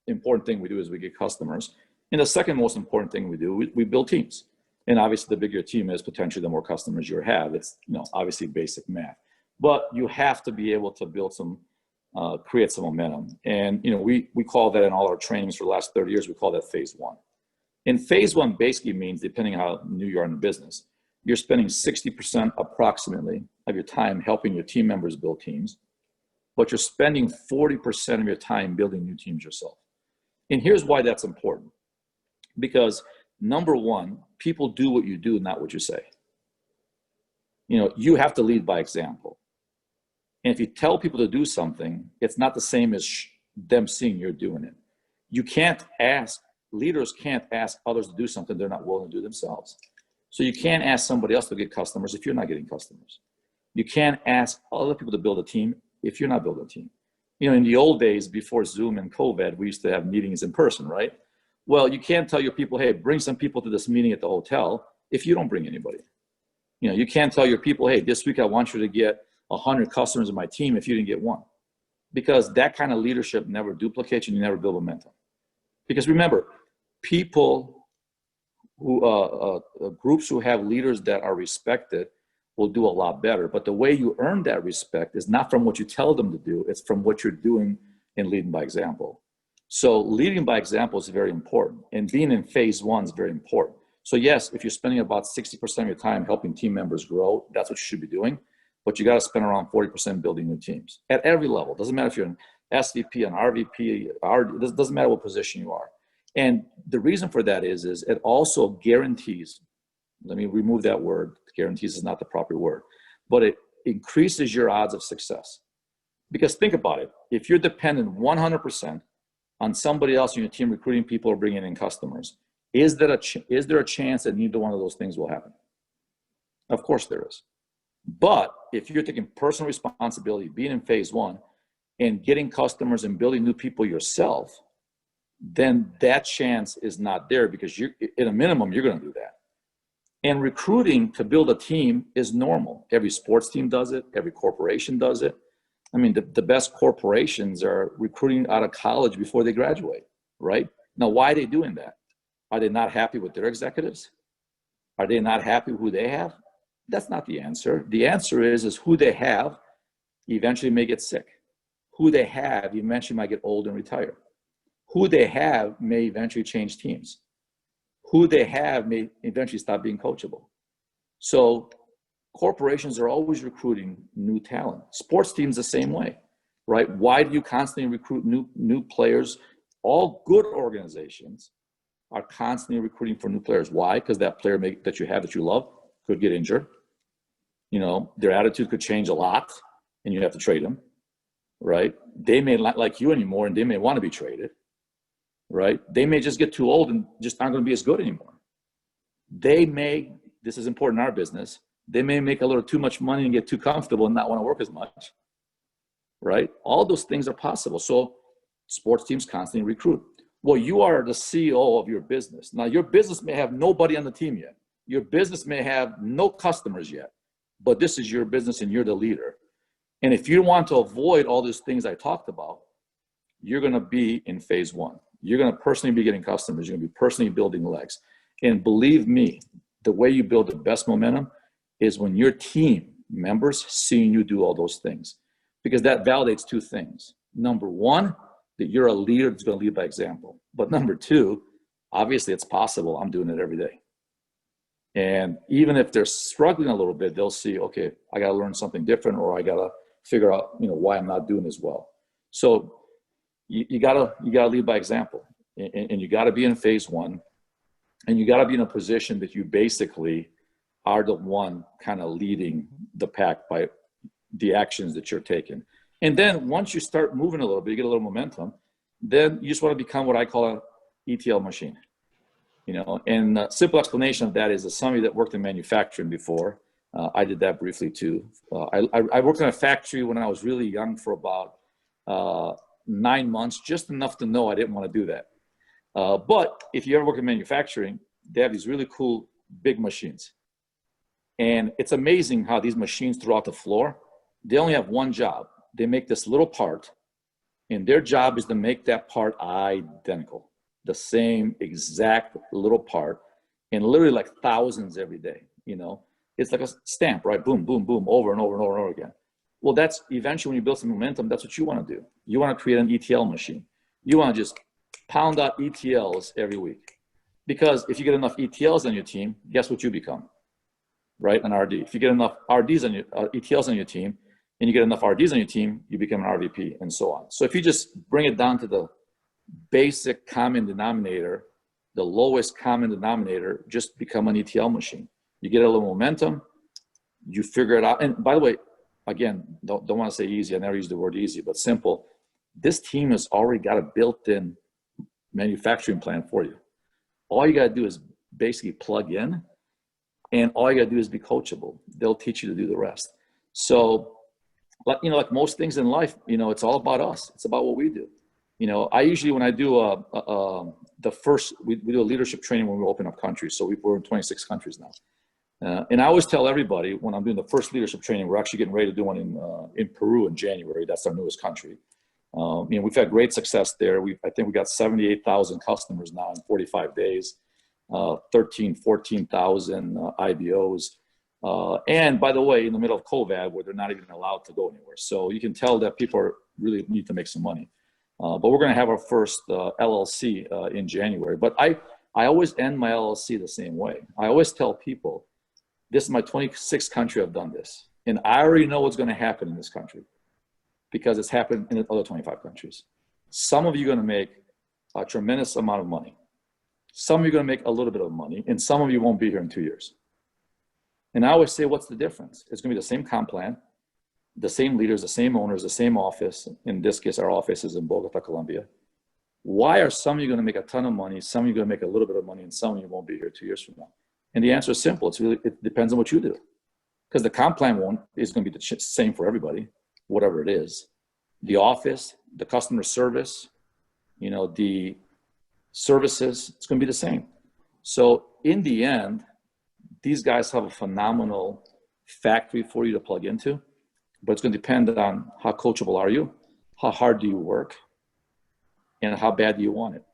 important thing we do is we get customers. And the second most important thing we do, we build teams. And obviously the bigger your team is, potentially the more customers you have. It's, you know, obviously basic math. But you have to be able to build some, create some momentum. And, you know, we call that in all our trainings for the last 30 years, we call that phase 1. And phase 1 basically means, depending on how new you are in the business, you're spending 60% approximately of your time helping your team members build teams, but you're spending 40% of your time building new teams yourself. And here's why that's important. Because number one, people do what you do, not what you say. You know, you have to lead by example. And if you tell people to do something, it's not the same as them seeing you're doing it. You can't ask, leaders can't ask others to do something they're not willing to do themselves. So you can't ask somebody else to get customers if you're not getting customers. You can't ask other people to build a team if you're not building a team. You know, in the old days, before Zoom and COVID, we used to have meetings in person, right? Well, you can't tell your people, hey, bring some people to this meeting at the hotel if you don't bring anybody. You know, you can't tell your people, hey, this week I want you to get 100 customers in my team if you didn't get one. Because that kind of leadership never duplicates and you never build momentum. Because remember, people who, groups who have leaders that are respected will do a lot better. But the way you earn that respect is not from what you tell them to do, it's from what you're doing and leading by example. So leading by example is very important, and being in phase 1 is very important. So yes, if you're spending about 60% of your time helping team members grow, that's what you should be doing. But you got to spend around 40% building new teams at every level. Doesn't matter if you're an SVP, an RVP, it doesn't matter what position you are. And the reason for that is it also guarantees, let me remove that word, guarantees is not the proper word, but it increases your odds of success. Because think about it, if you're dependent 100% on somebody else in your team recruiting people or bringing in customers, is there a chance that neither one of those things will happen? Of course there is. But if you're taking personal responsibility, being in phase 1 and getting customers and building new people yourself, then that chance is not there, because you, at a minimum, you're going to do that. And recruiting to build a team is normal. Every sports team does it. Every corporation does it. I mean, the best corporations are recruiting out of college before they graduate, right? Now, why are they doing that? Are they not happy with their executives? Are they not happy with who they have? That's not the answer. The answer is who they have eventually may get sick. Who they have eventually might get old and retire. Who they have may eventually change teams. Who they have may eventually stop being coachable. So corporations are always recruiting new talent. Sports teams the same way, right? Why do you constantly recruit new players? All good organizations are constantly recruiting for new players. Why? Because that player that you have that you love could get injured. You know, their attitude could change a lot and you have to trade them, right? They may not like you anymore and they may want to be traded, right? They may just get too old and just aren't going to be as good anymore. They may, this is important in our business, they may make a little too much money and get too comfortable and not want to work as much, right? All those things are possible. So sports teams constantly recruit. Well, you are the CEO of your business. Now, your business may have nobody on the team yet. Your business may have no customers yet, but this is your business and you're the leader. And if you want to avoid all these things I talked about, you're going to be in phase one. You're going to personally be getting customers. You're going to be personally building legs. And believe me, the way you build the best momentum is when your team members seeing you do all those things, because that validates two things. Number one, that you're a leader that's going to lead by example. But number two, obviously it's possible. I'm doing it every day. And even if they're struggling a little bit, they'll see, okay, I got to learn something different, or I got to figure out, why I'm not doing as well. So you gotta lead by example, and you got to be in phase one, and you got to be in a position that you basically are the one kind of leading the pack by the actions that you're taking. And then once you start moving a little bit, you get a little momentum, then you just want to become what I call an ETL machine. And a simple explanation of that is, as somebody that worked in manufacturing before, I did that briefly too. I worked in a factory when I was really young for about 9 months, just enough to know I didn't want to do that. But if you ever work in manufacturing, they have these really cool big machines. And it's amazing how these machines throughout the floor, they only have one job. They make this little part, and their job is to make that part identical, the same exact little part, and literally like thousands every day. It's like a stamp, right? Boom, boom, boom, over and over and over and over again. Well, that's eventually, when you build some momentum, that's what you want to do. You want to create an ETL machine. You want to just pound out ETLs every week, because if you get enough ETLs on your team, guess what you become, right? An RD. If you get enough RDs on your ETLs on your team, and you get enough RDs on your team, you become an RVP, and so on. So if you just bring it down to the basic common denominator, the lowest common denominator, just become an ETL machine. You get a little momentum, you figure it out. And by the way, again, don't want to say easy. I never use the word easy, but simple. This team has already got a built-in manufacturing plan for you. All you got to do is basically plug in, and all you got to do is be coachable. They'll teach you to do the rest. So, like most things in life, it's all about us. It's about what we do. I usually, when I do we do a leadership training when we open up countries. So we're in 26 countries now. And I always tell everybody when I'm doing the first leadership training, we're actually getting ready to do one in Peru in January. That's our newest country. We've had great success there. I think we got 78,000 customers now in 45 days, 14,000 IBOs. And by the way, in the middle of COVID, where they're not even allowed to go anywhere. So you can tell that people really need to make some money. But we're going to have our first LLC in January. But I always end my LLC the same way. I always tell people, this is my 26th country I've done this. And I already know what's going to happen in this country, because it's happened in the other 25 countries. Some of you are going to make a tremendous amount of money. Some of you are going to make a little bit of money, and some of you won't be here in 2 years. And I always say, what's the difference? It's going to be the same comp plan, the same leaders, the same owners, the same office. In this case, our office is in Bogota, Colombia. Why are some of you going to make a ton of money, some of you are going to make a little bit of money, and some of you won't be here 2 years from now? And the answer is simple. It depends on what you do. Because the comp plan is going to be the same for everybody, whatever it is. The office, the customer service, the services, it's going to be the same. So in the end, these guys have a phenomenal factory for you to plug into, but it's going to depend on how coachable are you, how hard do you work, and how bad do you want it.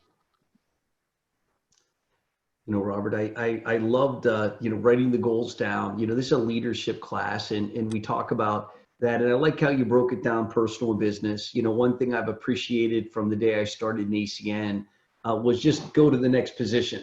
You know, Robert, I loved, you know, writing the goals down. You know, this is a leadership class, and we talk about that. And I like how you broke it down, personal and business. You know, one thing I've appreciated from the day I started in ACN was just go to the next position.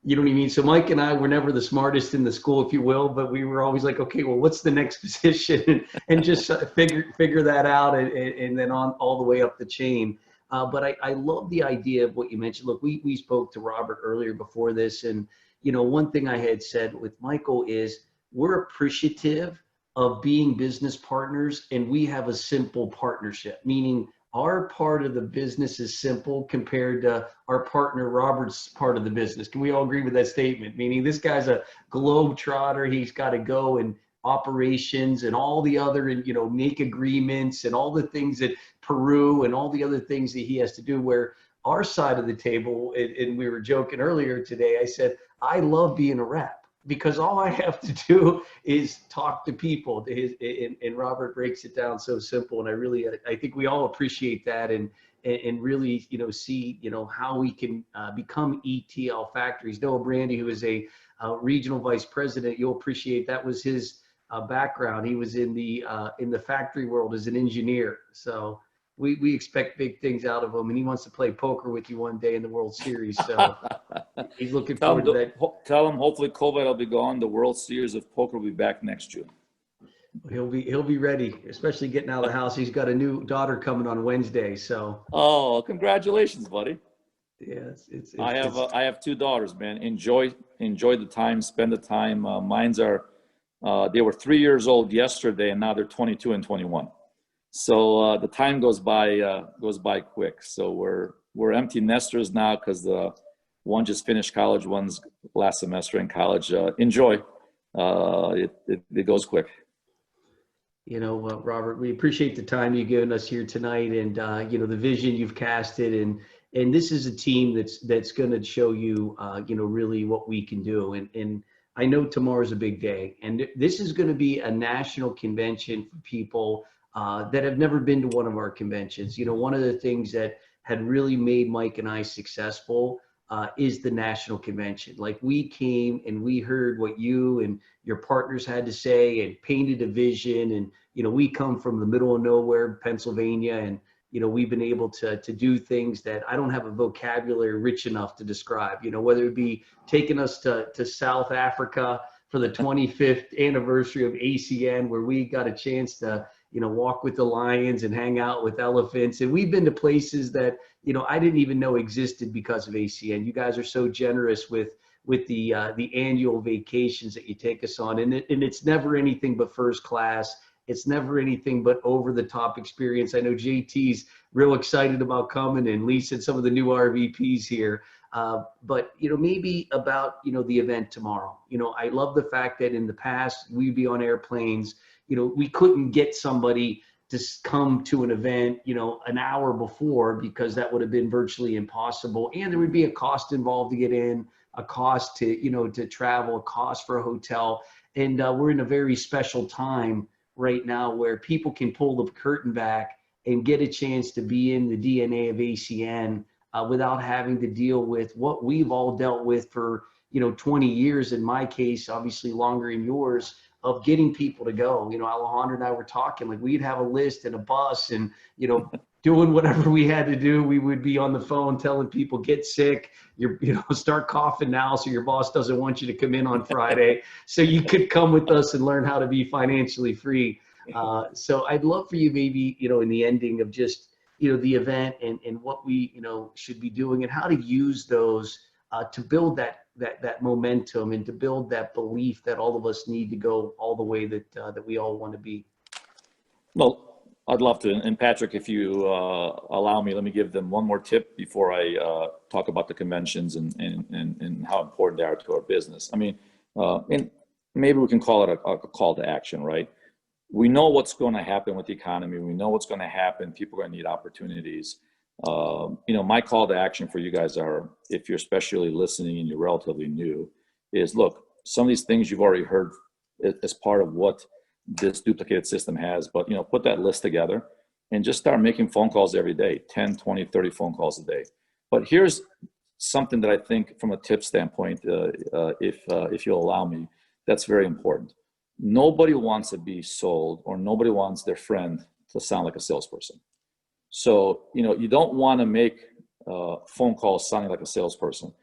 You know what I mean? So Mike and I were never the smartest in the school, if you will, but we were always like, okay, well, what's the next position? And just figure that out, and then on all the way up the chain. But I love the idea of what you mentioned. Look, we spoke to Robert earlier before this, and you know, one thing I had said with Michael is we're appreciative of being business partners, and we have a simple partnership, meaning our part of the business is simple compared to our partner Robert's part of the business. Can we all agree with that statement? Meaning this guy's a globe trotter. He's got to go and operations and all the other, and you know, make agreements and all the things that Peru and all the other things that he has to do, where our side of the table, and we were joking earlier today, I said I love being a rep because all I have to do is talk to people. And Robert breaks it down so simple, and I think we all appreciate that, and really, you know, see, you know, how we can become ETL factories. Noah Brandy, who is a regional vice president, you'll appreciate that was his background. He was in the factory world as an engineer. So we expect big things out of him, and he wants to play poker with you one day in the World Series. So he's looking forward to that. Tell him hopefully COVID will be gone. The World Series of poker will be back next June. He'll be ready, especially getting out of the house. He's got a new daughter coming on Wednesday. So congratulations, buddy. Yeah, I have two daughters, man. Enjoy the time, spend the time. Mine's are they were 3 years old yesterday, and now they're 22 and 21. So the time goes by quick. So we're empty nesters now because the one just finished college, one's last semester in college. Enjoy. It goes quick. You know, Robert, we appreciate the time you've given us here tonight, and you know, the vision you've casted, and this is a team that's going to show you, you know, really what we can do. And I know tomorrow's a big day, and this is going to be a national convention for people that have never been to one of our conventions. You know, one of the things that had really made Mike and I successful is the national convention. Like, we came and we heard what you and your partners had to say and painted a vision. And, you know, we come from the middle of nowhere, Pennsylvania, and, you know, we've been able to do things that I don't have a vocabulary rich enough to describe, you know, whether it be taking us to South Africa for the 25th anniversary of ACN, where we got a chance to, you know, walk with the lions and hang out with elephants. And we've been to places that, you know, I didn't even know existed because of ACN. You guys are so generous with the annual vacations that you take us on. And it's never anything but first class. It's never anything but over the top experience. I know JT's real excited about coming, and Lisa and some of the new RVPs here. But, you know, maybe about, you know, the event tomorrow. You know, I love the fact that in the past we'd be on airplanes. You know, we couldn't get somebody to come to an event, you know, an hour before, because that would have been virtually impossible. And there would be a cost involved to get in, a cost to, you know, to travel, a cost for a hotel. And we're in a very special time right now where people can pull the curtain back and get a chance to be in the DNA of ACN without having to deal with what we've all dealt with for, you know, 20 years, in my case, obviously longer in yours, of getting people to go. You know, Alejandro and I were talking, like, we'd have a list and a bus, and, you know, doing whatever we had to do. We would be on the phone telling people, get sick, you know, start coughing now so your boss doesn't want you to come in on Friday, so you could come with us and learn how to be financially free. So I'd love for you, maybe, you know, in the ending of just, you know, the event and what we, you know, should be doing, and how to use those to build that momentum, and to build that belief that all of us need to go all the way that we all want to be. Well, I'd love to. And Patrick, if you allow me, let me give them one more tip before I talk about the conventions and how important they are to our business. I mean, and maybe we can call it a call to action, right? We know what's going to happen with the economy. We know what's going to happen. People are going to need opportunities. You know, my call to action for you guys are, if you're especially listening and you're relatively new, is look, some of these things you've already heard as part of what this duplicated system has, but put that list together and just start making phone calls every day, 10, 20, 30 phone calls a day. But here's something that I think from a tip standpoint, if you'll allow me, that's very important. Nobody wants to be sold, or nobody wants their friend to sound like a salesperson. So, you don't want to make phone calls sounding like a salesperson.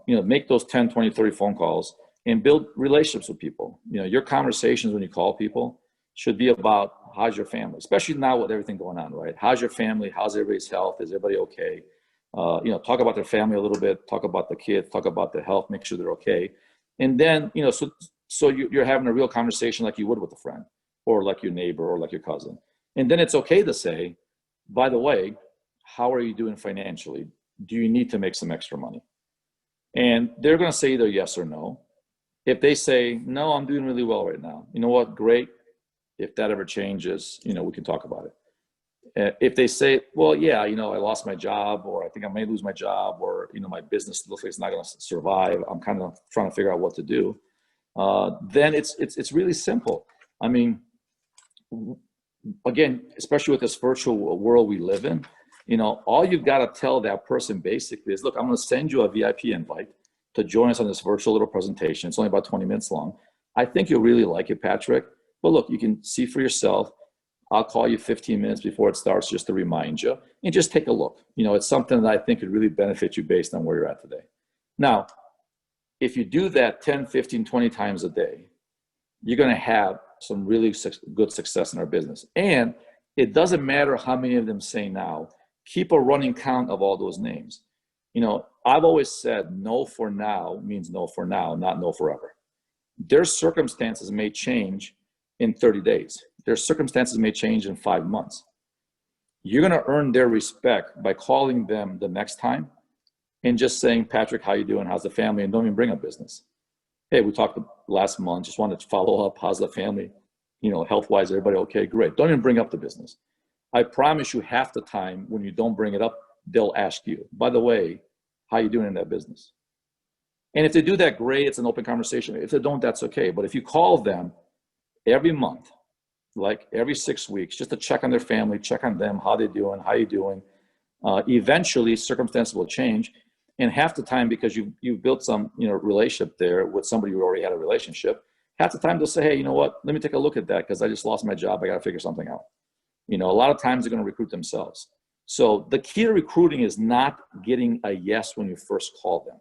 Make those 10, 20, 30 phone calls and build relationships with people. Your conversations when you call people should be about how's your family, especially now with everything going on, right? How's your family? How's everybody's health? Is everybody okay? Talk about their family a little bit, talk about the kids, talk about their health, make sure they're okay. And then, so you're having a real conversation like you would with a friend or like your neighbor or like your cousin. And then it's okay to say, by the way, how are you doing financially? Do you need to make some extra money? And they're going to say either yes or no. If they say, no, I'm doing really well right now, you know what? Great. If that ever changes, we can talk about it. If they say, well, yeah, I lost my job, or I think I may lose my job, or, my business looks like it's not going to survive, I'm kind of trying to figure out what to do. Then it's really simple. I mean, again, especially with this virtual world we live in, all you've got to tell that person basically is, look, I'm going to send you a VIP invite to join us on this virtual little presentation. It's only about 20 minutes long. I think you'll really like it, Patrick. But look, you can see for yourself. I'll call you 15 minutes before it starts just to remind you, and just take a look. It's something that I think could really benefit you based on where you're at today. Now, if you do that 10, 15, 20 times a day, you're going to have some really good success in our business. And it doesn't matter how many of them say now, keep a running count of all those names. I've always said no for now means no for now, not no forever. Their circumstances may change in 30 days. Their circumstances may change in 5 months. You're going to earn their respect by calling them the next time and just saying, Patrick, how you doing? How's the family? And don't even bring up business. Hey, we talked last month, just wanted to follow up. How's the family? Health-wise, everybody okay? Great. Don't even bring up the business. I promise you, half the time when you don't bring it up, they'll ask you, by the way, how you doing in that business? And if they do that, great, it's an open conversation. If they don't, that's okay. But if you call them every month, like every 6 weeks, just to check on their family, check on them, how they're doing, how you doing, eventually circumstances will change. And half the time, because you've built some relationship there with somebody who already had a relationship, half the time they'll say, hey, you know what, let me take a look at that because I just lost my job. I got to figure something out. A lot of times they're going to recruit themselves. So the key to recruiting is not getting a yes when you first call them.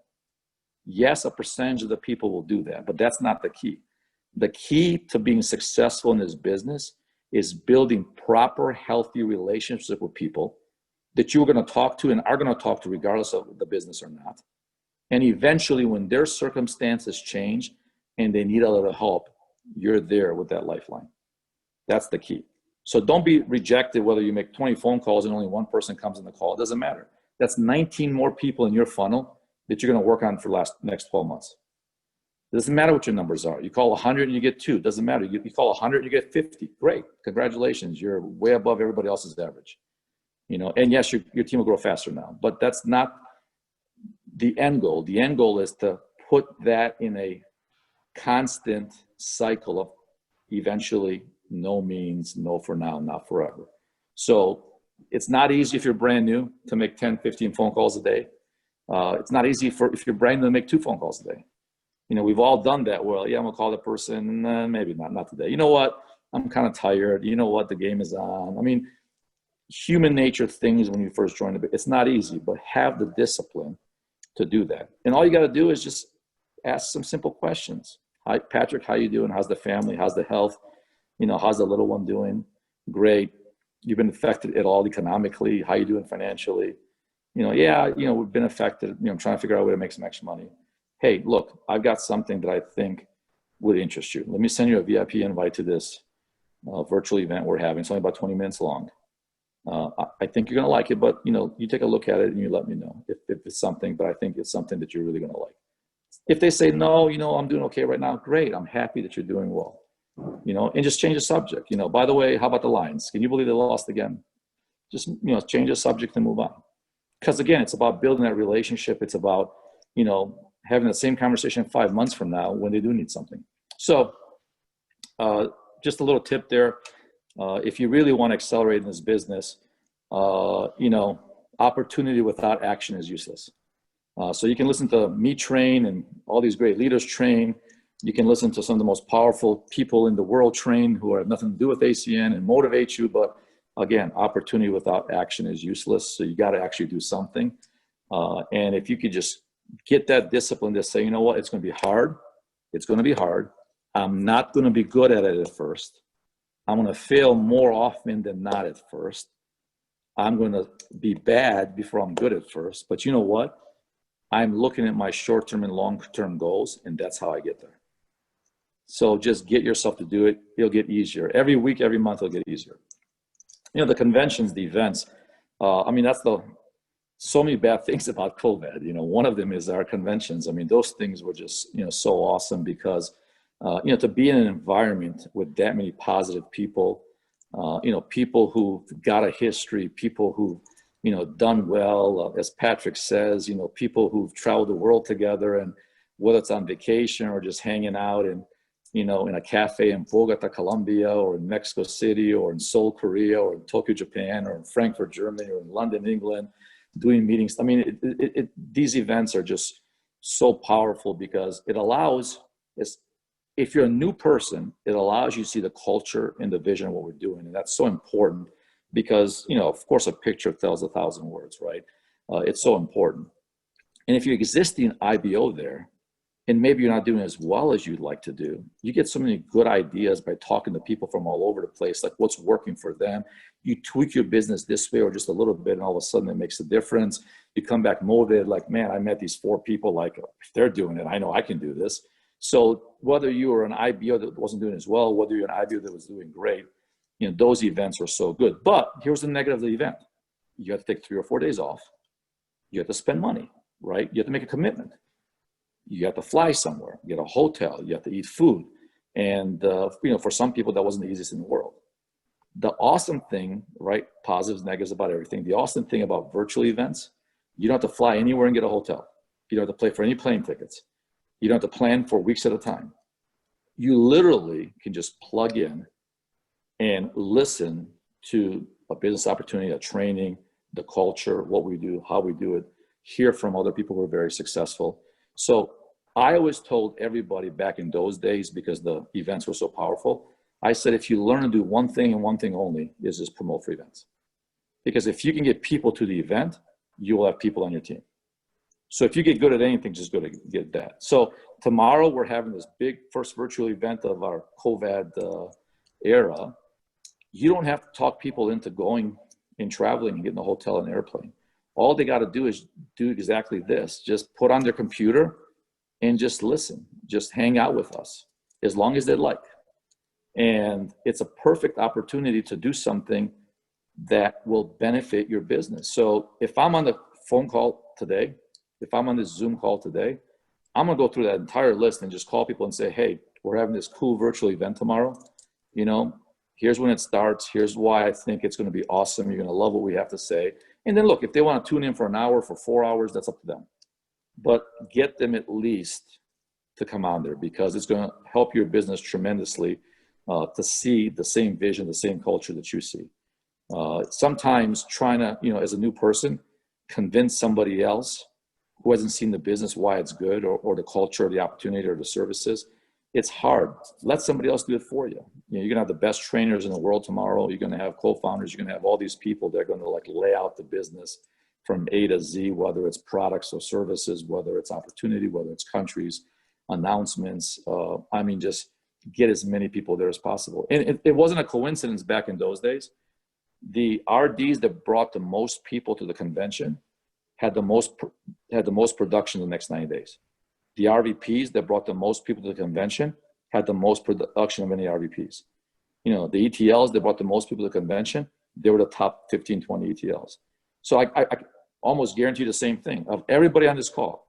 Yes, a percentage of the people will do that, but that's not the key. The key to being successful in this business is building proper, healthy relationships with people that you're going to talk to and are going to talk to regardless of the business or not. And eventually when their circumstances change and they need a little help, you're there with that lifeline. That's the key. So don't be rejected whether you make 20 phone calls and only one person comes in the call. It doesn't matter. That's 19 more people in your funnel that you're going to work on for next 12 months. It doesn't matter what your numbers are. You call 100 and you get 2. It doesn't matter. You call 100 and you get 50. Great. Congratulations. You're way above everybody else's average. And yes, your team will grow faster now, but that's not the end goal. The end goal is to put that in a constant cycle of eventually no means no for now, not forever. So it's not easy if you're brand new to make 10, 15 phone calls a day. It's not easy if you're brand new to make 2 phone calls a day. We've all done that. Well, yeah, I'm gonna call the person. Maybe not today. You know what? I'm kind of tired. You know what? The game is on. I mean, human nature things when you first join it's not easy, but have the discipline to do that. And all you got to do is just ask some simple questions. Hi, Patrick, how you doing? How's the family? How's the health? How's the little one doing? Great. You've been affected at all economically? How you doing financially? Yeah, we've been affected. I'm trying to figure out a way to make some extra money. Hey, look, I've got something that I think would interest you. Let me send you a VIP invite to this virtual event we're having. It's only about 20 minutes long. I think you're going to like it, but you take a look at it and you let me know if it's something, but I think it's something that you're really going to like. If they say, no, I'm doing okay right now, great. I'm happy that you're doing well, and just change the subject. By the way, how about the Lions? Can you believe they lost again? Just, change the subject and move on. Because again, it's about building that relationship. It's about, having the same conversation 5 months from now when they do need something. So just a little tip there. If you really want to accelerate in this business, you know, opportunity without action is useless. So you can listen to me train and all these great leaders train. You can listen to some of the most powerful people in the world train who have nothing to do with ACN and motivate you. But again, opportunity without action is useless. So you got to actually do something. And if you could just get that discipline to say, you know what, it's going to be hard. It's going to be hard. I'm not going to be good at it at first. I'm going to fail more often than not at first. I'm going to be bad before I'm good at first. But you know what? I'm looking at my short-term and long-term goals, and that's how I get there. So just get yourself to do it. It'll get easier. Every week, every month, it'll get easier. You know, the conventions, the events, I mean, that's so many bad things about COVID. You know, one of them is our conventions. I mean, those things were just, you know, so awesome because, you know, to be in an environment with that many positive people, you know, people who've got a history, people who've, you know, done well, as Patrick says, you know, people who've traveled the world together, and whether it's on vacation or just hanging out and, you know, in a cafe in Bogota, Colombia, or in Mexico City, or in Seoul, Korea, or in Tokyo, Japan, or in Frankfurt, Germany, or in London, England, doing meetings. I mean, these events are just so powerful because it allows, if you're a new person, it allows you to see the culture and the vision of what we're doing. And that's so important because, you know, of course, a picture tells 1,000 words, right? It's so important. And if you're existing IBO there, and maybe you're not doing as well as you'd like to do, you get so many good ideas by talking to people from all over the place, like what's working for them. You tweak your business this way or just a little bit, and all of a sudden it makes a difference. You come back motivated, like, man, I met these 4 people, like, if they're doing it, I know I can do this. So whether you were an IBO that wasn't doing as well, whether you're an IBO that was doing great, you know, those events were so good. But here's the negative of the event. You have to take 3 or 4 days off. You have to spend money, right? You have to make a commitment. You have to fly somewhere, get a hotel, you have to eat food. And, you know, for some people, that wasn't the easiest in the world. The awesome thing, right? Positives, negatives about everything. The awesome thing about virtual events, you don't have to fly anywhere and get a hotel. You don't have to pay for any plane tickets. You don't have to plan for weeks at a time. You literally can just plug in and listen to a business opportunity, a training, the culture, what we do, how we do it, hear from other people who are very successful. So I always told everybody back in those days, because the events were so powerful, I said, if you learn to do one thing and one thing only, is just promote free events. Because if you can get people to the event, you will have people on your team. So if you get good at anything, just go to get that. So tomorrow we're having this big first virtual event of our COVID era. You don't have to talk people into going and traveling and getting a hotel and airplane. All they got to do is do exactly this. Just put on their computer and just listen. Just hang out with us as long as they like. And it's a perfect opportunity to do something that will benefit your business. So if I'm on the phone call today, if I'm on this Zoom call today, I'm going to go through that entire list and just call people and say, hey, we're having this cool virtual event tomorrow. You know, here's when it starts. Here's why I think it's going to be awesome. You're going to love what we have to say. And then look, if they want to tune in for an hour, for 4 hours, that's up to them. But get them at least to come on there, because it's going to help your business tremendously to see the same vision, the same culture that you see. Sometimes trying to, you know, as a new person, convince somebody else who hasn't seen the business why it's good, or the culture, or the opportunity, or the services, it's hard. Let somebody else do it for you. You know, you're gonna have the best trainers in the world tomorrow. You're gonna have co-founders. You're gonna have all these people that are gonna like lay out the business from A to Z, whether it's products or services, whether it's opportunity, whether it's countries, announcements. I mean, just get as many people there as possible. And it wasn't a coincidence back in those days. The RDs that brought the most people to the convention had the most production the next 90 days. The RVPs that brought the most people to the convention had the most production of any RVPs. You know, the ETLs that brought the most people to the convention, they were the top 15, 20 ETLs. So I almost guarantee the same thing. Of everybody on this call,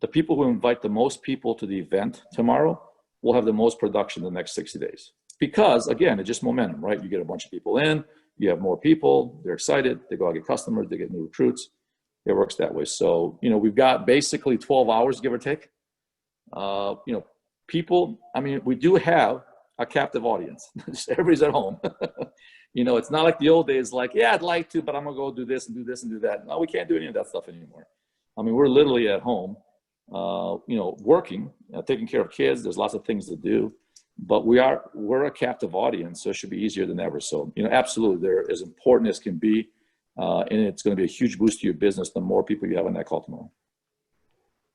the people who invite the most people to the event tomorrow will have the most production the next 60 days. Because again, it's just momentum, right? You get a bunch of people in, you have more people, they're excited, they go out and get customers, they get new recruits. it works that way. So, you know, we've got basically 12 hours, give or take. You know, people, I mean, we do have a captive audience. Everybody's at home. You know, it's not like the old days, like, yeah, I'd like to, but I'm gonna go do this and do this and do that. No, we can't do any of that stuff anymore. I mean, we're literally at home, you know, working, taking care of kids. There's lots of things to do, but we're a captive audience, so it should be easier than ever. So, you know, absolutely, they're as important as can be, and it's going to be a huge boost to your business the more people you have on that call tomorrow.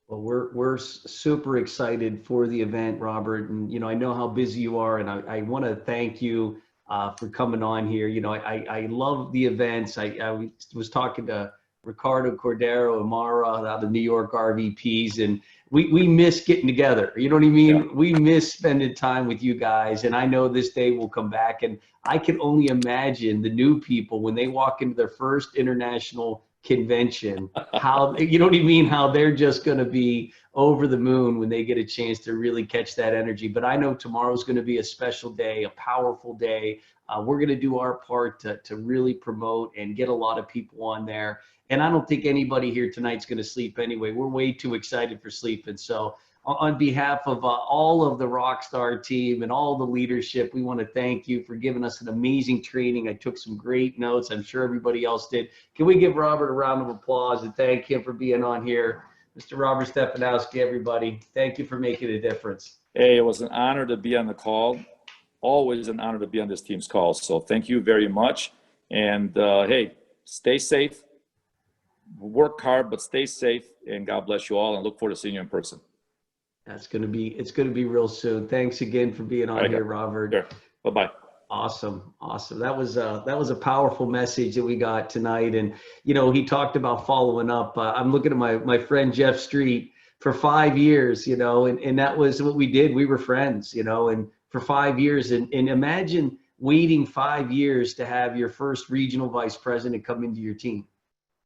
Well, we're super excited for the event, Robert. And, you know, I know how busy you are, and I want to thank you for coming on here. You know, I love the events. I was talking to Ricardo Cordero Amara out of New York RVPs, and we miss getting together. You know what I mean? Yeah. We miss spending time with you guys, and I know this day will come back. And I can only imagine the new people when they walk into their first international convention, how, you know what I mean, how they're just going to be over the moon when they get a chance to really catch that energy. But I know tomorrow's going to be a special day, a powerful day. We're going to do our part to really promote and get a lot of people on there. And I don't think anybody here tonight's going to sleep anyway. We're way too excited for sleeping. So on behalf of all of the Rockstar team and all the leadership, we want to thank you for giving us an amazing training. I took some great notes. I'm sure everybody else did. Can we give Robert a round of applause and thank him for being on here? Mr. Robert Stevanovski, everybody, thank you for making a difference. Hey, it was an honor to be on the call. Always an honor to be on this team's call. So thank you very much. And hey, stay safe. Work hard, but stay safe. And God bless you all. And look forward to seeing you in person. It's going to be real soon. Thanks again for being on here, Robert. Sure. Bye-bye. Awesome. That was a powerful message that we got tonight. And, you know, he talked about following up. I'm looking at my friend, Jeff Street, for 5 years, you know, and that was what we did. We were friends, you know, and for 5 years, and imagine waiting 5 years to have your first regional vice president come into your team.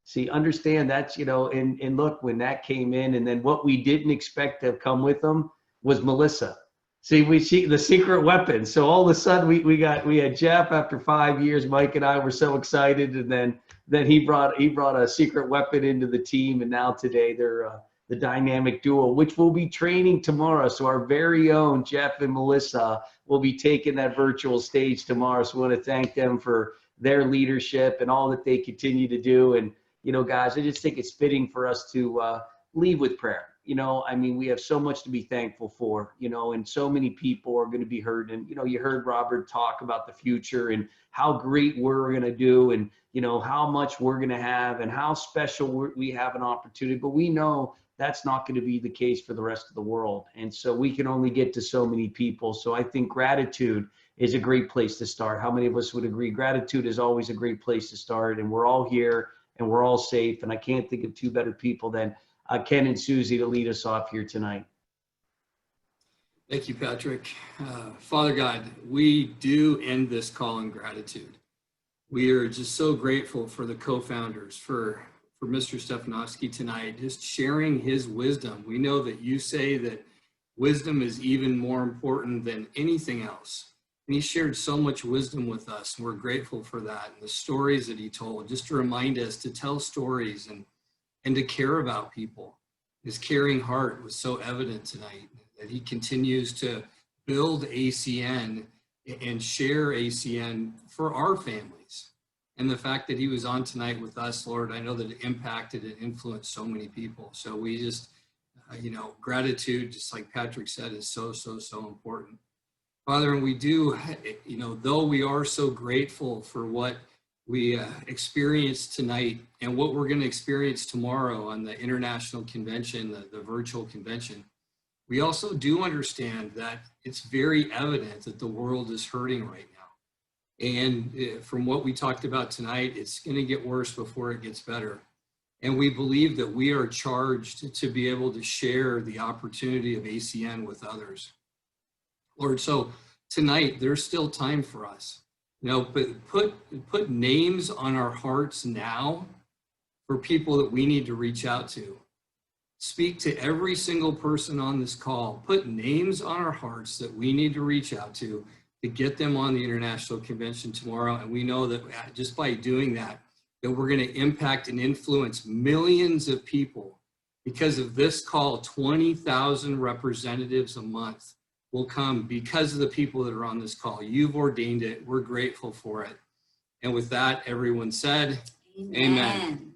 See, understand that's, you know, and look, when that came in, and then what we didn't expect to come with them was Melissa. See, we see the secret weapon. So all of a sudden we had Jeff after 5 years. Mike and I were so excited, and then he brought a secret weapon into the team, and now today they're the dynamic duo, which we'll be training tomorrow. So our very own Jeff and Melissa will be taking that virtual stage tomorrow. So we want to thank them for their leadership and all that they continue to do. And, you know, guys, I just think it's fitting for us to leave with prayer. You know, I mean, we have so much to be thankful for, you know, and so many people are going to be hurt. And, you know, you heard Robert talk about the future and how great we're going to do, and, you know, how much we're going to have and how special we have an opportunity. But we know that's not going to be the case for the rest of the world. And so we can only get to so many people. So I think gratitude is a great place to start. How many of us would agree? Gratitude is always a great place to start. And we're all here and we're all safe. And I can't think of two better people than Ken and Susie to lead us off here tonight. Thank you, Patrick. Father God, we do end this call in gratitude. We are just so grateful for the co-founders, for Mr. Stevanovski tonight, just sharing his wisdom. We know that you say that wisdom is even more important than anything else. And he shared so much wisdom with us, and we're grateful for that. And the stories that he told, just to remind us to tell stories and to care about people. His caring heart was so evident tonight, that he continues to build ACN and share ACN for our families. And the fact that he was on tonight with us, Lord, I know that it impacted and influenced so many people. So we just, you know, gratitude, just like Patrick said, is so, so, so important. Father, and we do, you know, though we are so grateful for what we experienced tonight and what we're going to experience tomorrow on the international convention, the virtual convention, we also do understand that it's very evident that the world is hurting right now. And from what we talked about tonight, it's going to get worse before it gets better. And we believe that we are charged to be able to share the opportunity of ACN with others. Lord, so tonight, there's still time for us. You know, but put names on our hearts now for people that we need to reach out to. Speak to every single person on this call. Put names on our hearts that we need to reach out to get them on the international convention tomorrow. And we know that just by doing that, that we're going to impact and influence millions of people. Because of this call, 20,000 representatives a month will come because of the people that are on this call. You've ordained it. We're grateful for it. And with that, everyone said, amen.